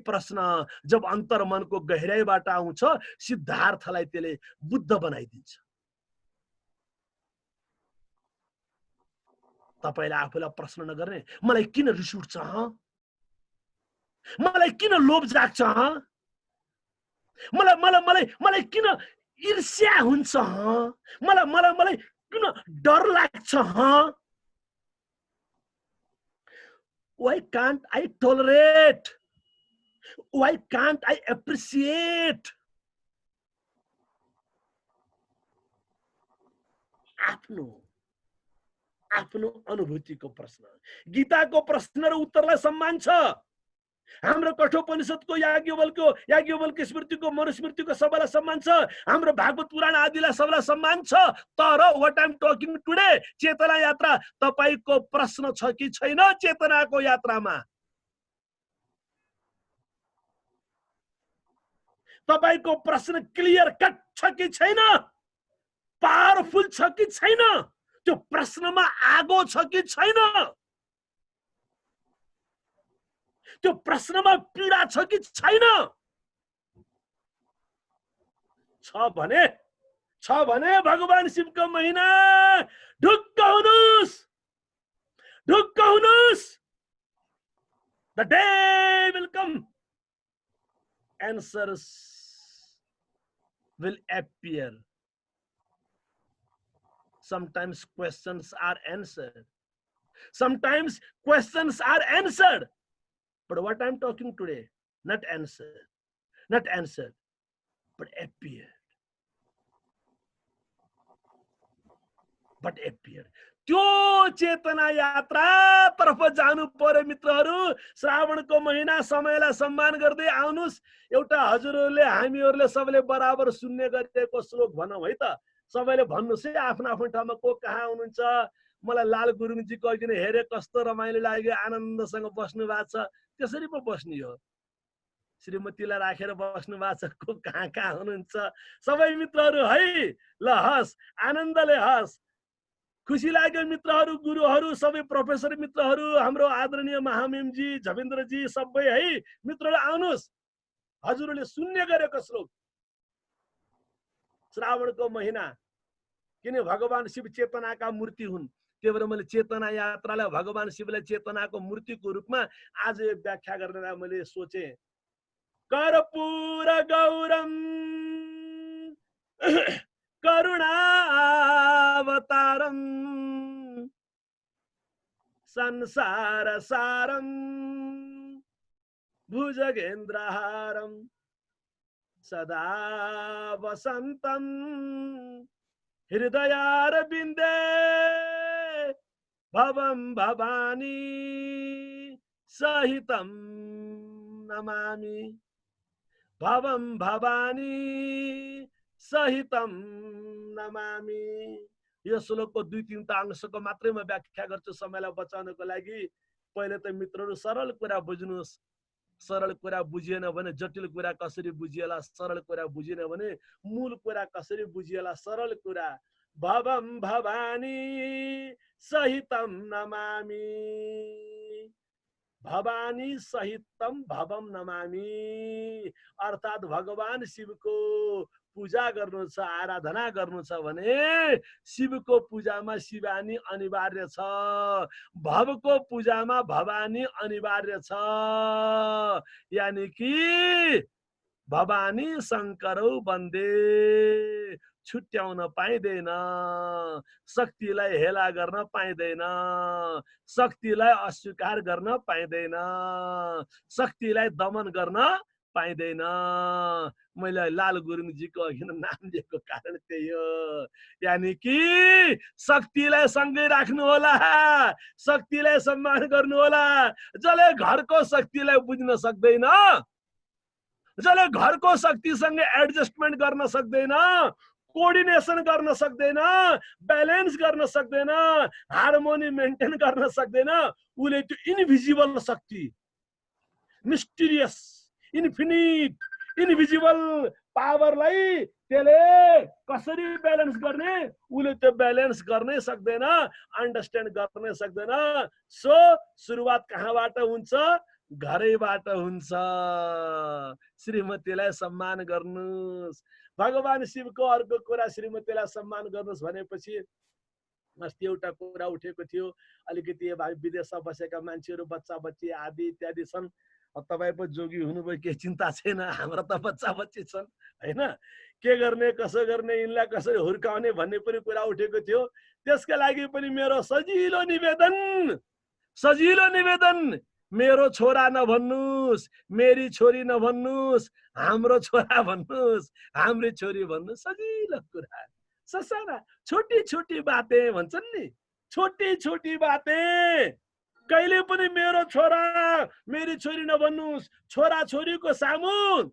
प्रश्न जब अन्तर मनको गहिराईबाट आउँछ, सिद्धार्थलाई त्यसले बुद्ध बनाइदिन्छ. तपाईले आफूलाई प्रश्न नगर्ने, मलाई किन रिस उठ्छ, मलाई किन लोभ जाग्छ, मलाई किन ईर्ष्या हुन्छ, मलाई किन डर लाग्छ, why can't I tolerate, why can't I appreciate? आफ्नो अनुभूतिको प्रश्न. गीताको प्रश्न र उत्तरलाई सम्मान छ. हाम्रो कठोपनिषदको याज्ञवल्क्य स्मृतिको मनुस्मृतिको सबैलाई सम्मान छ. हाम्रो भागवत पुराण आदिलाई सबैलाई सम्मान छ. तर what I am talking today, चेतना यात्रा, तपाईको प्रश्न छ कि छैन चेतनाको यात्रामा? तपाईको प्रश्न क्लियर कट छ कि छैन, पावरफुल छ कि छैन, त्यो प्रश्नमा आगो छ कि छैन, त्यो प्रश्नमा पीडा छ कि छैन? छ भने भगवान शिवको महिना ढुक्क हुनुस्. The day will come, answers will appear. Sometimes questions are answered. But what I'm talking today, not answered, but appeared. त्यो चेतना यात्रा तर्फ जानु पर्यो मित्रहरू. श्रावणको महिना समयलाई सम्मान गर्दै आउनुस्. एउटा हजुरहरूले हामीहरूले सबैले बराबर सुन्ने गरेको श्लोक भनौँ है त. सबैले भन्नुस् है आफ्नो आफ्नो ठाउँमा को कहाँ हुनुहुन्छ. मलाई लाल गुरुङजीको अघि नै हेरे कस्तो रमाइलो लाग्यो, आनन्दसँग बस्नु भएको छ. त्यसरी पो बस्ने हो. श्रीमतीलाई राखेर बस्नु भएको छ, को कहाँ हुनुहुन्छ सबै मित्रहरू है. ल हस्, आनन्दले हस्. खुसी लाग्यो मित्रहरू, गुरुहरू, सबै प्रोफेसर मित्रहरू, हाम्रो आदरणीय महामहिमजी, झवेन्द्रजी, सबै है मित्रहरू आउनुस्. हजुरहरूले सुन्ने गरेको श्लोक श्रावणको महिना, किन भगवान शिव चेतनाका मूर्ति हुन्. त्यही भएर मैले चेतना यात्रालाई भगवान शिवलाई चेतनाको मूर्तिको रूपमा आज यो व्याख्या गर्न मैले सोचे. कर्पूर गौरम करुणावतारम संसार सारम भुजगेन्द्रहारम सदा वसंतम हृदयारविंदे भवम भवानी सहितम नमामि. भवम भवानी सहितम नमामि. यो श्लोकको 2-3 अंशको मात्रै म व्याख्या गर्छु समयलाई बचाउनको लागि. पहिले त मित्रहरू सरल कुरा बुझ्नुस्. सरल कुरा बुझिएन भने जटिल कुरा कसरी बुझिएला, सरल कुरा बुझिएन भने मूल कुरा कसरी बुझिएला. सरल कुरा. भवम भवानी सहितम नमामि. भवानी सहितम भवम नमामि अर्थात भगवान शिवको पूजा गर्नु छ, आराधना गर्नु छ भने शिवको पूजामा शिवानी अनिवार्य छ, भवको पूजामा भवानी अनिवार्य छ. यानी कि भवानी शङ्करौ वन्दे, छुट्याउन पाइँदैन, शक्तिलाई हेला गर्न पाइँदैन, शक्तिलाई अस्वीकार गर्न पाइँदैन, शक्तिलाई दमन गर्न पाइँदैन. मैले लाल गुरुङजीको अघि नाम दिएको कारण त्यही हो. यानी कि शक्तिलाई सँगै राख्नु होला, शक्तिलाई सम्मान गर्नु होला. जसले घरको शक्तिलाई बुझ्न सक्दैन, जसले घरको शक्तिसँग एडजस्टमेन्ट गर्न सक्दैन, कोअर्डिनेसन गर्न सक्दैन, ब्यालेन्स गर्न सक्दैन, हार्मोनी मेन्टेन गर्न सक्दैन, उसले त्यो इन्भिजिबल शक्ति मिस्टिरियस इन्फिनिट इनभिजिबल पावरलाई त्यसले कसरी ब्यालेन्स गर्ने, उसले त्यो ब्यालेन्स गर्नै सक्दैन, अन्डरस्ट्यान्ड गर्नै सक्दैन। सो सुरुवात कहाँबाट हुन्छ? घरैबाट हुन्छ। श्रीमतीलाई सम्मान गर्नुस्। भगवान शिवको अर्को कुरा श्रीमतीलाई सम्मान गर्नुस् भनेपछि अस्ति एउटा कुरा उठेको थियो, अलिकति विदेशमा बसेका मान्छेहरू बच्चा बच्ची आदि इत्यादि छन्। तपाईँ पो जोगी हुनुभयो, के चिन्ता छैन, हाम्रो त बच्चा बच्ची छन् हैन, के गर्ने कसो गर्ने, यिनलाई कसरी हुर्काउने भन्ने पनि कुरा उठेको थियो। त्यसका लागि पनि मेरो सजिलो निवेदन, मेरो छोरा नभन्नुस्, मेरी छोरी नभन्नुस्, हाम्रो छोरा भन्नुस्, हाम्री छोरी भन्नुस्। सजिलो कुरा, ससाना छोटी छोटी बातें भन्छन् नि, छोटी छोटी बातें। कहिले पनि मेरो छोरा मेरी छोरी नभन्नुस्। छोरा छोरीको सामु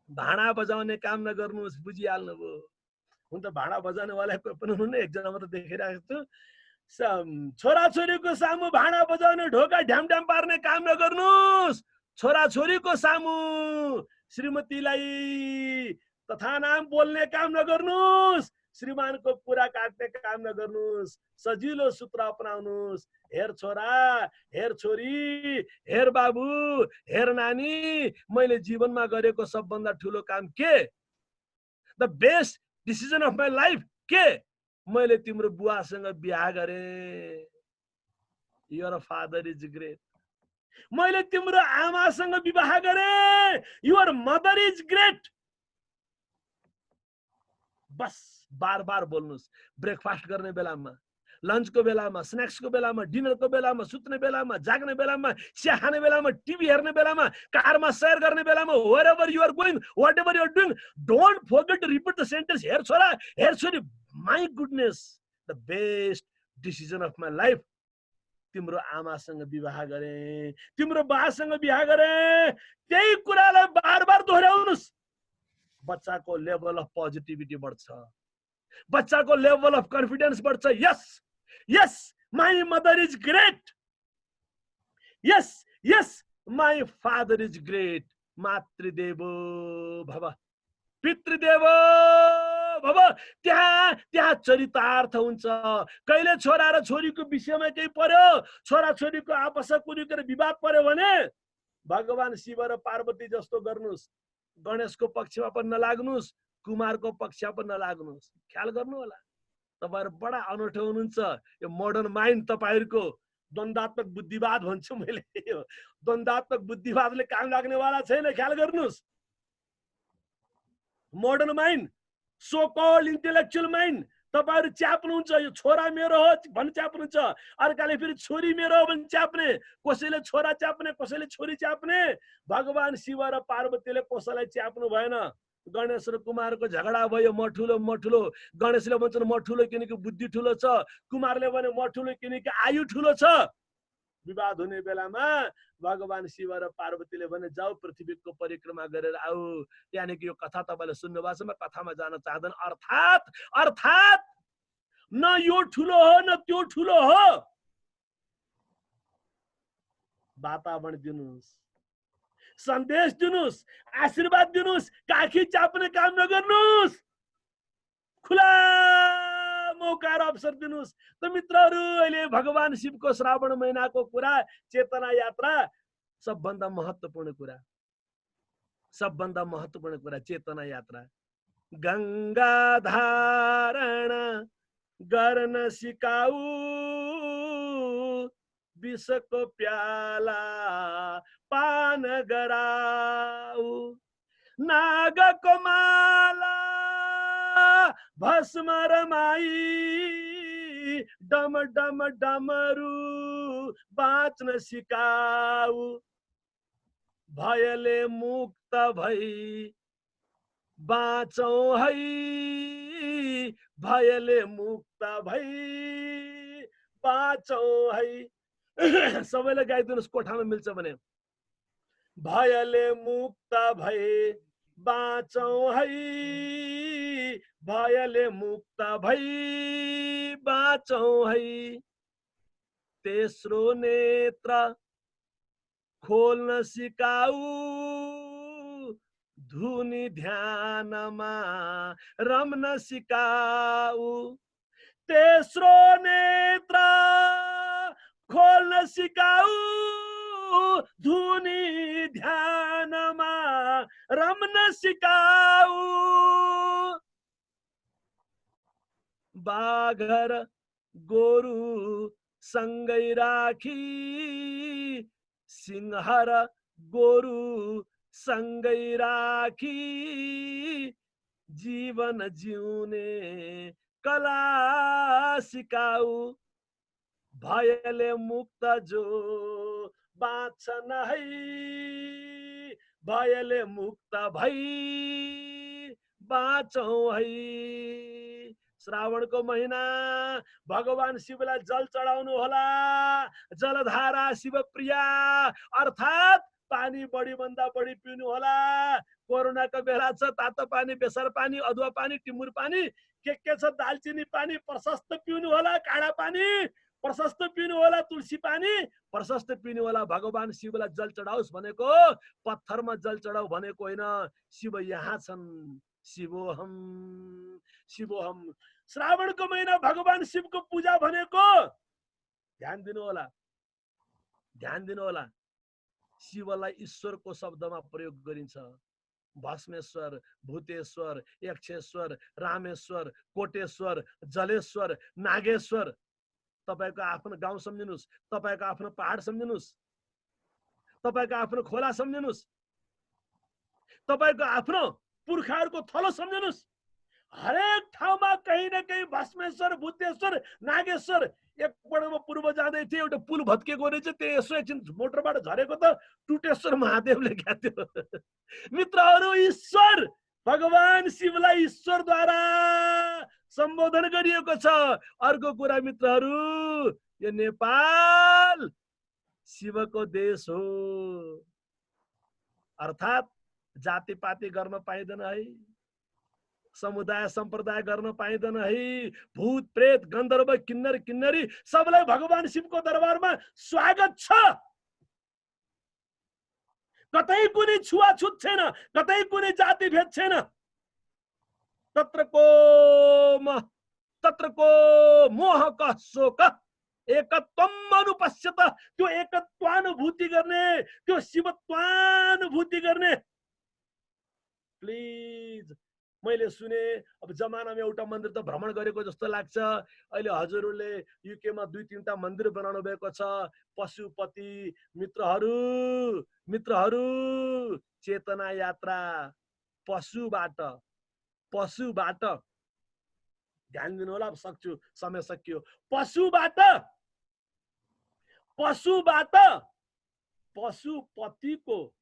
भाँडा बजाउने काम नगर्नुस्। बुझिहाल्नुभयो? हुन त भाँडा बजाउने वाला कोही पनि हुनुहुन्न, एकजना मात्र देखिरहेको छु। छोरा छोरीको सामु भाँडा बजाउने, ढोका ढ्याम ढ्याम पार्ने काम नगर्नुस्। छोरा छोरीको सामु श्रीमतीलाई तथा नाम बोल्ने काम नगर्नुस्। श्रीमानको कुरा काट्ने काम नगर्नुस्। सजिलो सूत्र अपनाउनुस्। हेर छोरा, हेर छोरी, हेर बाबु, हेर नानी, मैले जीवनमा गरेको सबभन्दा ठुलो काम के? The best decision of my life के? मैले तिम्रो बुवासँग बिहा गरेँ। Your father is great. मैले तिम्रो आमासँग विवाह गरेँ। Your mother is great. बस बार बार बोल्नुस्। ब्रेकफास्ट गर्ने बेलामा, लन्चको बेलामा, स्नैक्सको बेलामा, डिनरको बेलामा, सुत्ने बेलामा, जाग्ने बेलामा, चिया खाने बेलामा, टिभी हेर्ने बेलामा, कारमा सैर गर्ने बेलामा, wherever you are going, whatever you are doing, don't forget to repeat the sentence, हेर छोरा, हेर छोरी, my goodness, the best decision of my life. तिम्रो आमासँग विवाह गरे, तिम्रो बासँग विवाह गरे। त्यही कुरालाई बार बार दोहोऱ्याउनुस्। बच्चाको लेभल अफ पोजिटिभिटी बढ्छ, बच्चाको लेभल अफ कन्फिडेन्स बढ्छ। Yes yes my mother is great, yes yes my father is great. मातृदेवो भव, पितृदेवो भव। त्यहाँ चरितार्थ हुन्छ। कहिले छोरा र छोरीको विषयमा केही पर्यो, छोरा छोरीको आपसमा कुनै विवाद पर्यो भने भगवान शिव र पार्वती जस्तो गर्नुस्। गणेशको पक्षमा पनि नलाग्नुस्, कुमारको पक्षमा पनि नलाग्नुस्। ख्याल गर्नु होला। तपाईहरु बडा अनौठो हुनुहुन्छ। यो मोडर्न माइन्ड तपाईहरुको द्वन्दात्मक बुद्धिवाद भन्छु मैले। यो द्वन्दात्मक बुद्धिवादले काम लाग्नेवाला छैन। ख्याल गर्नुस्। Modern mind, so called intellectual mind, तपाईहरु च्याप्नुहुन्छ। यो छोरा मेरो हो भन्न च्याप्नुहुन्छ, अर्काले फेरि छोरी मेरो हो भन्न च्याप्ने, कसैले छोरा च्याप्ने, कसैले छोरी च्याप्ने। भगवान शिव र पार्वतीले कसैलाई च्याप्नु भएन। गणेश र कुमारको झगडा भयो, म ठुलो म ठुलो। गणेशले भन्छन् म ठुलो किनकि बुद्धि ठुलो छ, कुमारले भने म ठुलो किनकि आयु ठुलो छ। विवाद हुने बेलामा भगवान शिव र पार्वतीले भने जाऊ पृथ्वीको परिक्रमा गरेर आऊ। यानी कि यो कथा तपाईले सुन्नु भएको छ, म कथामा जान चाहदैन। अर्थात न यो ठुलो हो न त्यो ठुलो हो। वातावरण दिनुस्, सन्देश दिनुस्, आशीर्वाद दिनुस्, काखी चाप्ने काम नगर्नुस्। खुला मौका र अवसर दिनुस्। त मित्रहरू, अहिले भगवान शिवको श्रावण महिनाको कुरा, चेतना यात्रा सबभन्दा महत्त्वपूर्ण कुरा, सबभन्दा महत्त्वपूर्ण कुरा चेतना यात्रा। गंगा धारण गर्न सिकाऊ, विषको प्याला पान गराऊ, नागको माला भस्म रमाई, डम डम डमरू बाँच्न सिकाऊ। भयले मुक्त भई बाँचौं है, भयले मुक्त भई बाँचौं है। सबैले गाइदिनुस् कोठामा मिल्छ भने। भयले मुक्त भई बाँचौं है, भयले मुक्त भई बाँचौं है। तेस्रो नेत्र खोल्न सिकाऊ धुनी ध्यानमा रम्न सिकाऊ तेस्रो नेत्र खोल्न सिकाऊ धुनी ध्यानमा रम्न सिकाऊ बाघर गोरु सँगै राखी सिंह र गोरु सँगै राखी जीवन जिउने कला सिकाऊ भयले मुक्त जो बाँच्छन् है भयले मुक्त भई बाँचौँ है। श्रावणको महिना भगवान शिवलाई जल चढाउनु होला, जलधारा शिवप्रिया अर्थात् पानी बढी भन्दा बढी पिउनु होला। कोरोनाको बेला छ, तातो पानी, बेसार पानी, अदुवा पानी, टिमुर पानी, के छ, दालचिनी पानी प्रशस्त पिउनु होला, काढा पानी प्रशस्त पिउनु होला, तुलसी पानी प्रशस्त पिउनु होला। भगवान शिवलाई जल चढाओस् भनेको पत्थरमा जल चढाऊ भनेको होइन। शिव यहाँ छन्, शिवोहम शिवोहम। श्रावणको महिना भगवान शिवको पूजा भनेको ध्यान दिनु होला, ध्यान दिनु होला। शिवलाई ईश्वरको शब्दमा प्रयोग गरिन्छ। भस्मेश्वर, भूतेश्वर, यक्षेश्वर, रामेश्वर, कोटेश्वर, जलेश्वर, नागेश्वर। तपाईको आफ्नो गाउँ सम्झिनुस्, तपाईको आफ्नो पहाड सम्झिनुस्, तपाईको आफ्नो खोला सम्झिनुस्, तपाईको आफ्नो पुर्खाहरूको थलो सम्झिनुस्। हरेक ठाउँमा कहीँ न कहीँ भस्मेश्वर, भूतेश्वर, नागेश्वर। एकपल्ट म पूर्व जाँदै थिएँ, एउटा पुल भत्केको रहेछ, त्यो यसो एकछिन मोटरबाट झरेको त टुटेश्वर महादेव लेख्या थियो। मित्रहरू, ईश्वर भगवान शिवलाई ईश्वरद्वारा सम्बोधन गरिएको छ। अर्को कुरा मित्रहरू, यो नेपाल शिवको देश हो, अर्थात् जातिपाती गर्न पाइँदैन है, समुदाय सम्प्रदाय गर्न पाइँदैन है। भूत प्रेत गन्धर्व किन्नर किन्नरी सबलाई भगवान शिवको दरबारमा स्वागत छ। कतै कुनै छुवाछुत छैन, कतै कुनै जाति भेद छैन। तत्रको मोह कः शोक एकत्वम अनुपश्यत। त्यो एकत्वानुभूति गर्ने, त्यो शिवत्वानुभूति गर्ने। प्लिज, मैले सुने अब जमानामा एउटा मन्दिर त भ्रमण गरेको जस्तो लाग्छ। अहिले हजुरहरूले युकेमा 2-3टा मन्दिर बनाउनु भएको छ। पशुपति मित्रहरू, चेतना यात्रा पशुबाट ध्यान दिनु होला। सक्छु, समय सकियो। पशुबाट पशुपतिको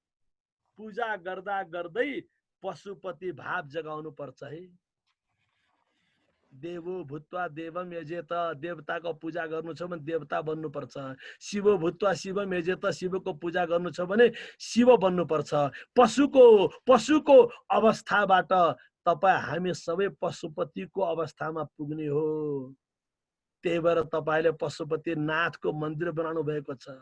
पूजा गर्दा गर्दै पशुपति भाव जगाउनु पर्छ है। देवो भूत्वा देवम यजेत, देवताको पूजा गर्नु छ भने देवता बन्नु पर्छ। शिव भूत्वा शिवम यजेत, शिवको पूजा गर्नु छ भने शिव बन्नु पर्छ। पशुको अवस्थाबाट तपाईँ हामी सबै पशुपतिको अवस्थामा पुग्ने हो। त्यही भएर तपाईले पशुपति नाथको मन्दिर बनाउनु भएको छ।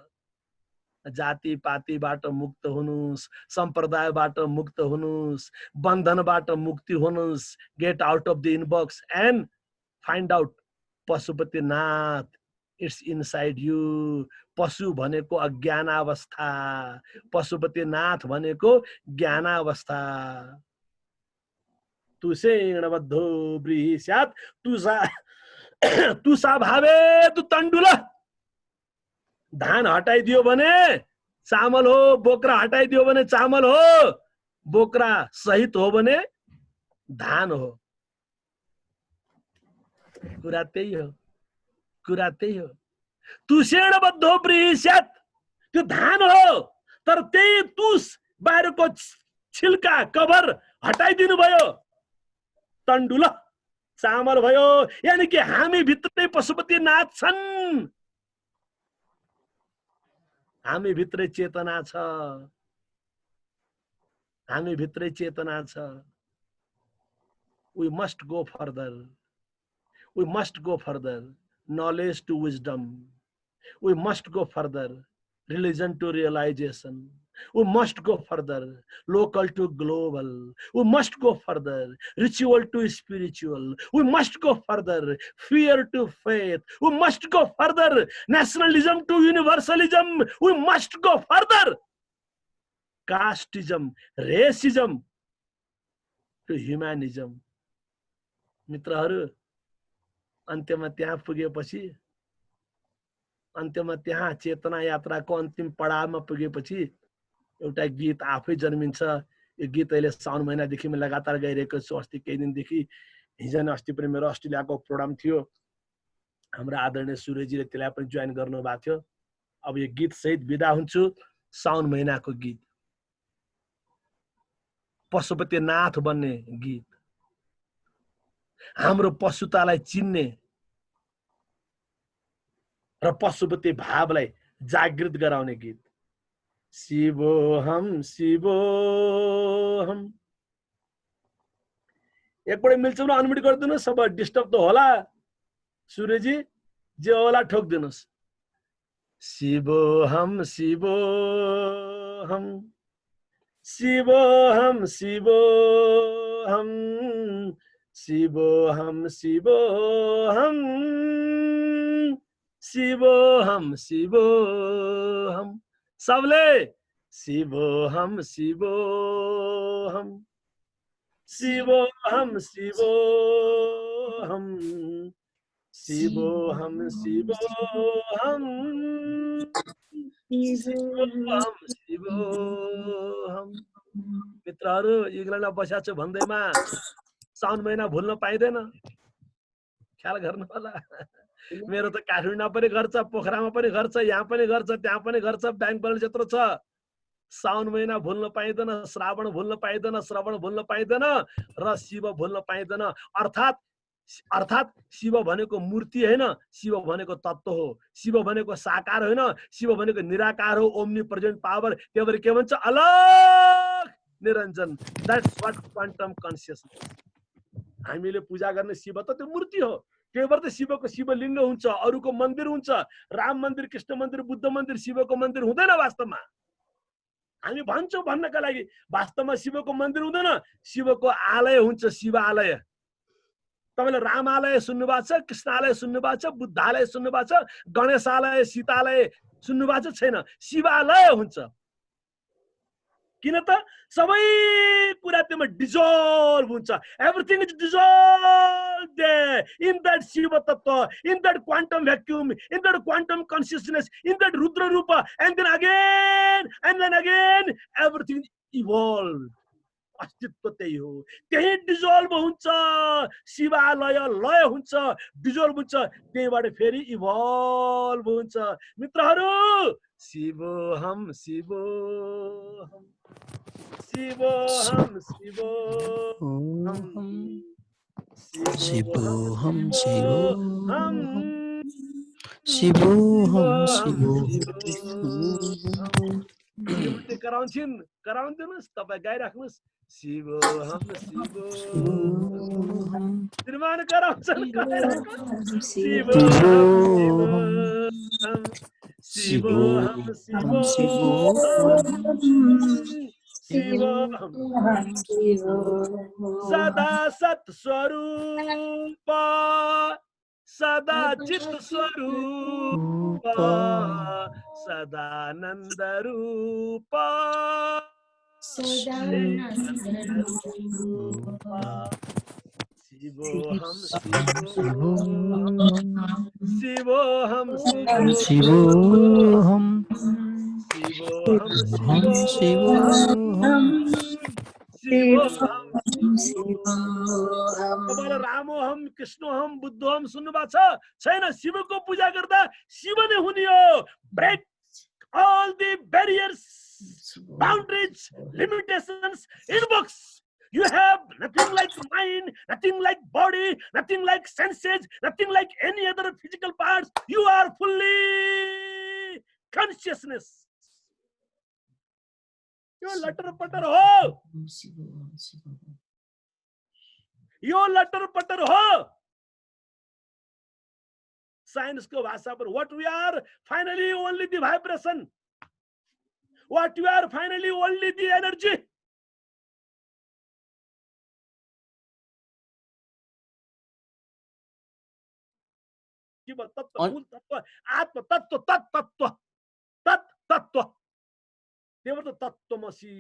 जाति पातीबाट मुक्त हुनुस्, सम्प्रदायबाट मुक्त हुनुस्, बन्धनबाट मुक्ति हुनुस्। Get out of the inbox and find out Pashupatinath, it's inside you. पशु भनेको अज्ञानावस्था, पशुपति नाथ भनेको ज्ञानावस्था। तुसेणबद्धो ब्रीस्यात् तुसा भावे तु तण्डुल। धान हटाइदियो भने चामल हो, बोक्रा हटाइदियो भने चामल हो, बोक्रा सहित हो भने धान हो। कुरा त्यही हो। तुसेणबद्धो ब्रीस्यात्, त्यो धान हो, तर त्यही तुस बाहिरको छिल्का कभर हटाइदिनु भयो, तण्डुल चामल भयो। यानी कि हामी भित्रै पशुपति नाथ छन्, हामी भित्रै चेतना छ, हामी भित्रै चेतना छ। We must go further, knowledge to wisdom. We must go further, religion to realization. We must go further, local to global. We must go further, ritual to spiritual. We must go further, fear to faith. We must go further, nationalism to universalism. We must go further, casteism, racism to humanism. मित्रहरू, अन्त्यमा त्यहाँ पुगेपछि, अन्त्यमा त्यहाँ चेतना यात्राको अन्तिम पडावमा पुगेपछि एउटा गीत आफै जन्मिन्छ। यो गीत अहिले साउन महिनादेखि म लगातार गाइरहेको छु। अस्ति केही दिनदेखि, हिजो न अस्ति पनि मेरो अस्ट्रेलियाको प्रोग्राम थियो, हाम्रो आदरणीय सूर्यजीले त्यसलाई पनि जोइन गर्नु भएको थियो। अब यो गीत सहित बिदा हुन्छु। साउन महिनाको गीत, पशुपतिनाथ बन्ने गीत, हाम्रो पशुतालाई चिन्ने र पशुपति भावलाई जागृत गराउने गीत। शिवोहम शिवोहम। एकपल्ट मिल्छ भने अनम्युट गरिदिनुहोस्। सब डिस्टर्ब त होला, सूर्यजी जे होला ठोकिदिनुहोस्। शिवोहम शिवोहम शिवोहम शिवोहम शिवोहम शिवोहम शिवोहम शिवोहम। सबले शिवोहम शिवोहम शिवोहम शिवोहम शिवोहम शिवोहम शिवोहम शिवोहम। मित्रहरू, इङ्ग्ल्यान्डमा बसेको छु भन्दैमा साउन महिना भुल्न पाइँदैन, ख्याल गर्नु होला। मेरो त काठमाडौँमा पनि घर छ, पोखरामा पनि घर छ, यहाँ पनि घर छ, त्यहाँ पनि घर छ, ब्याङ्क ब्यालेन्स यत्रो छ। साउन महिना भुल्न पाइँदैन, श्रावण भुल्न पाइँदैन, श्रवण भुल्न पाइँदैन र शिव भुल्न पाइँदैन। अर्थात् शिव भनेको मूर्ति होइन, शिव भनेको तत्त्व हो। शिव भनेको साकार होइन, शिव भनेको निराकार हो, ओम्नी प्रेजेन्ट पावर। त्यही भएर के भन्छ? अलग निरञ्जन। That's what quantum consciousness. हामीले पूजा गर्ने शिव त त्यो मूर्ति हो। त्यही भएर त शिवको शिवलिङ्ग हुन्छ, अरूको मन्दिर हुन्छ। राम मन्दिर, कृष्ण मन्दिर, बुद्ध मन्दिर, शिवको मन्दिर हुँदैन वास्तवमा। हामी भन्छौँ भन्नका लागि, वास्तवमा शिवको मन्दिर हुँदैन, शिवको आलय हुन्छ, शिवालय। तपाईँले रामालय सुन्नुभएको छ, कृष्णालय सुन्नुभएको छ, बुद्धालय सुन्नुभएको छ, गणेशालय, सीतालय सुन्नुभएको छ? छैन। शिवालय हुन्छ। किन त? सबै कुरा त्यसमा डिजोल्भ हुन्छ। Everything is dissolve there in that Shiva तत्व, in that quantum vacuum, in that quantum consciousness, in that Rudra रूप। And then again everything evolve. अस्तित्व त्यही हो, त्यही डिजोल्भ हुन्छ। शिवालय लय हुन्छ, डिजोल्भ हुन्छ, त्यहीबाट फेरि इभोल्भ हुन्छ। मित्रहरू, शिवोहम शिवोहम शिवोहम शिवोहम शिवोहम शिवोहम शिवोहम। कराउँदिनुहोस्, तपाईँ गाइराख्नुहोस्। शिवोहम शिवोहम। श्रीमान कराउँछन्, शिवोहम शिवोहम शिवोहम शिवोहम। सदा सत स्वरूप, सदा चित स्वरूप, सदानंद रूप, शिवोहम शिवोहम शिवोहम शिवोहम शिवोहम शिवोहम शिवोहम। तपाईले रामोहम, कृष्णोहम, बुद्धोहम सुन्नुभएको छ? छैन। शिवको पूजा गर्दा शिव नै हुने हो। Break all the barriers, boundaries, limitations, inbox. You have nothing like mind, nothing like body, nothing like senses, nothing like any other physical parts. You are fully consciousness. यो लटर पटर हो, यो लटर पटर हो। साइंस को भाषा पर what we are, finally only the vibration. What you are finally only the energy. Shiv तत्व, मूल तत्व, आत्म तत्व, तत्तत्व, तत्तत्व, त्यही भएर तत्त्वमसि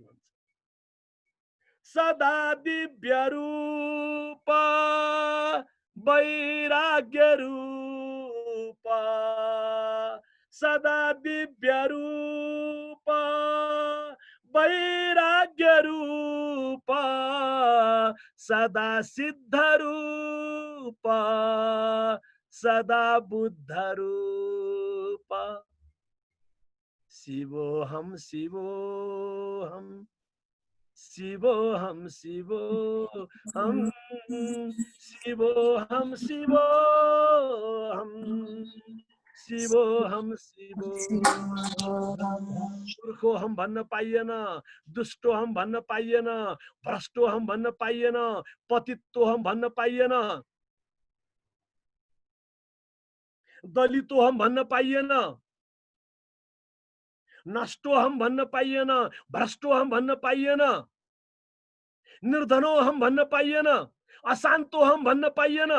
भन्छ। सदा दिव्य रूप वैराग्य रूप, सदा दिव्य रूप वैराग्य रूप, सदा सिद्ध रूप, सदा बुद्ध रूप। शिवोऽहं शिवोऽहं शिवोऽहं शिवोऽहं शिवोऽहं शिवोऽहं शिवोऽहं शिवोऽहं। मूर्खोऽहं भन्न पाइएन, दुष्टोऽहं भन्न पाइएन, भ्रष्टोऽहं भन्न पाइएन, पतितोऽहं भन्न पाइएन, दलितोऽहं भन्न पाइएन, नष्टोऽहं भन्न पाइएन, भ्रष्टोऽहं भन्न पाइएन, निर्धनोऽहं भन्न पाइएन, अशान्तोऽहं भन्न पाइएन,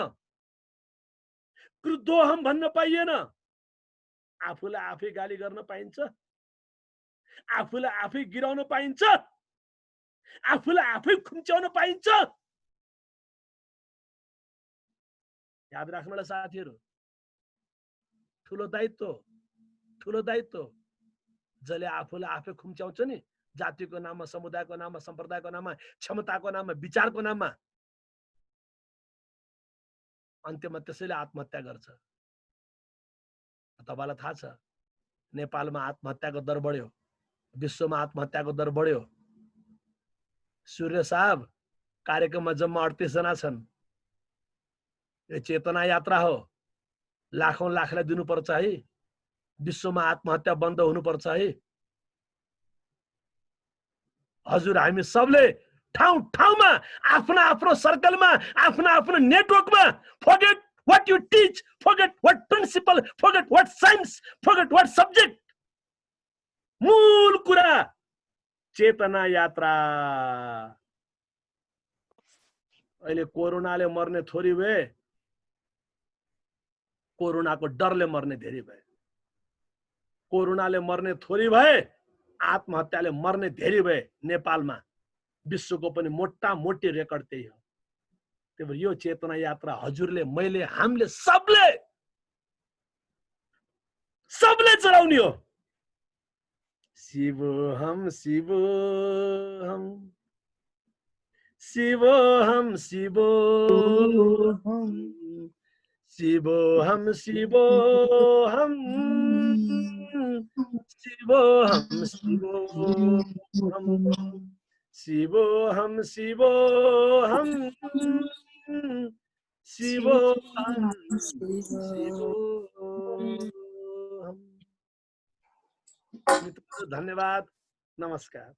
क्रुद्धोऽहं भन्न पाइएन। आफूलाई आफै गाली गर्न पाइन्छ, आफूलाई आफै गिराउन पाइन्छ, आफूलाई आफै खुम्च्याउन पाइन्छ। याद राख्नुला साथीहरू, ठुलो दायित्व जसले आफूलाई आफै खुम्च्याउँछ नि, जातिको नाममा, समुदायको नाममा, सम्प्रदायको नाममा, क्षमताको नाममा, विचारको नाममा, अन्त्यमा त्यसैले आत्महत्या गर्छ। तपाईलाई थाहा छ, नेपालमा आत्महत्याको दर बढ्यो, विश्वमा आत्महत्याको दर बढ्यो। सूर्य साहब, कार्यक्रममा जम्मा 38 जना छन्। यो चेतना यात्रा हो, लाखौं लाखलाई दिनुपर्छ है। विश्वमा आत्महत्या बन्द हुनुपर्छ है। हजुर, हामी सबले ठाउँ ठाउँमा, आफ्नो आफ्नो सर्कलमा, आफ्नो आफ्नो नेटवर्कमा, forget what you teach, forget what principle, forget what science, forget what subject, मूल कुरा चेतना यात्रा। अहिले कोरोनाले मर्ने थोरै भए, कोरोनाको डरले मर्ने धेरै भए। कोरोनाले मर्ने थोरै भए, आत्महत्याले मर्ने धेरै भए। नेपालमा विश्वको पनि मोटा मोटी रेकर्ड त्यही हो। त्यही भएर यो चेतना यात्रा हजुरले, मैले, हामीले सबले चलाउने हो। शिवोऽहं शिवोऽहं शिवोऽहं शिवोऽहं शिवोऽहं शिवोऽहं शिवोऽहं शिवोऽहं शिवोऽहं शिवोऽहं शिवोऽहं शिवोऽहं। धन्यवाद, नमस्कार।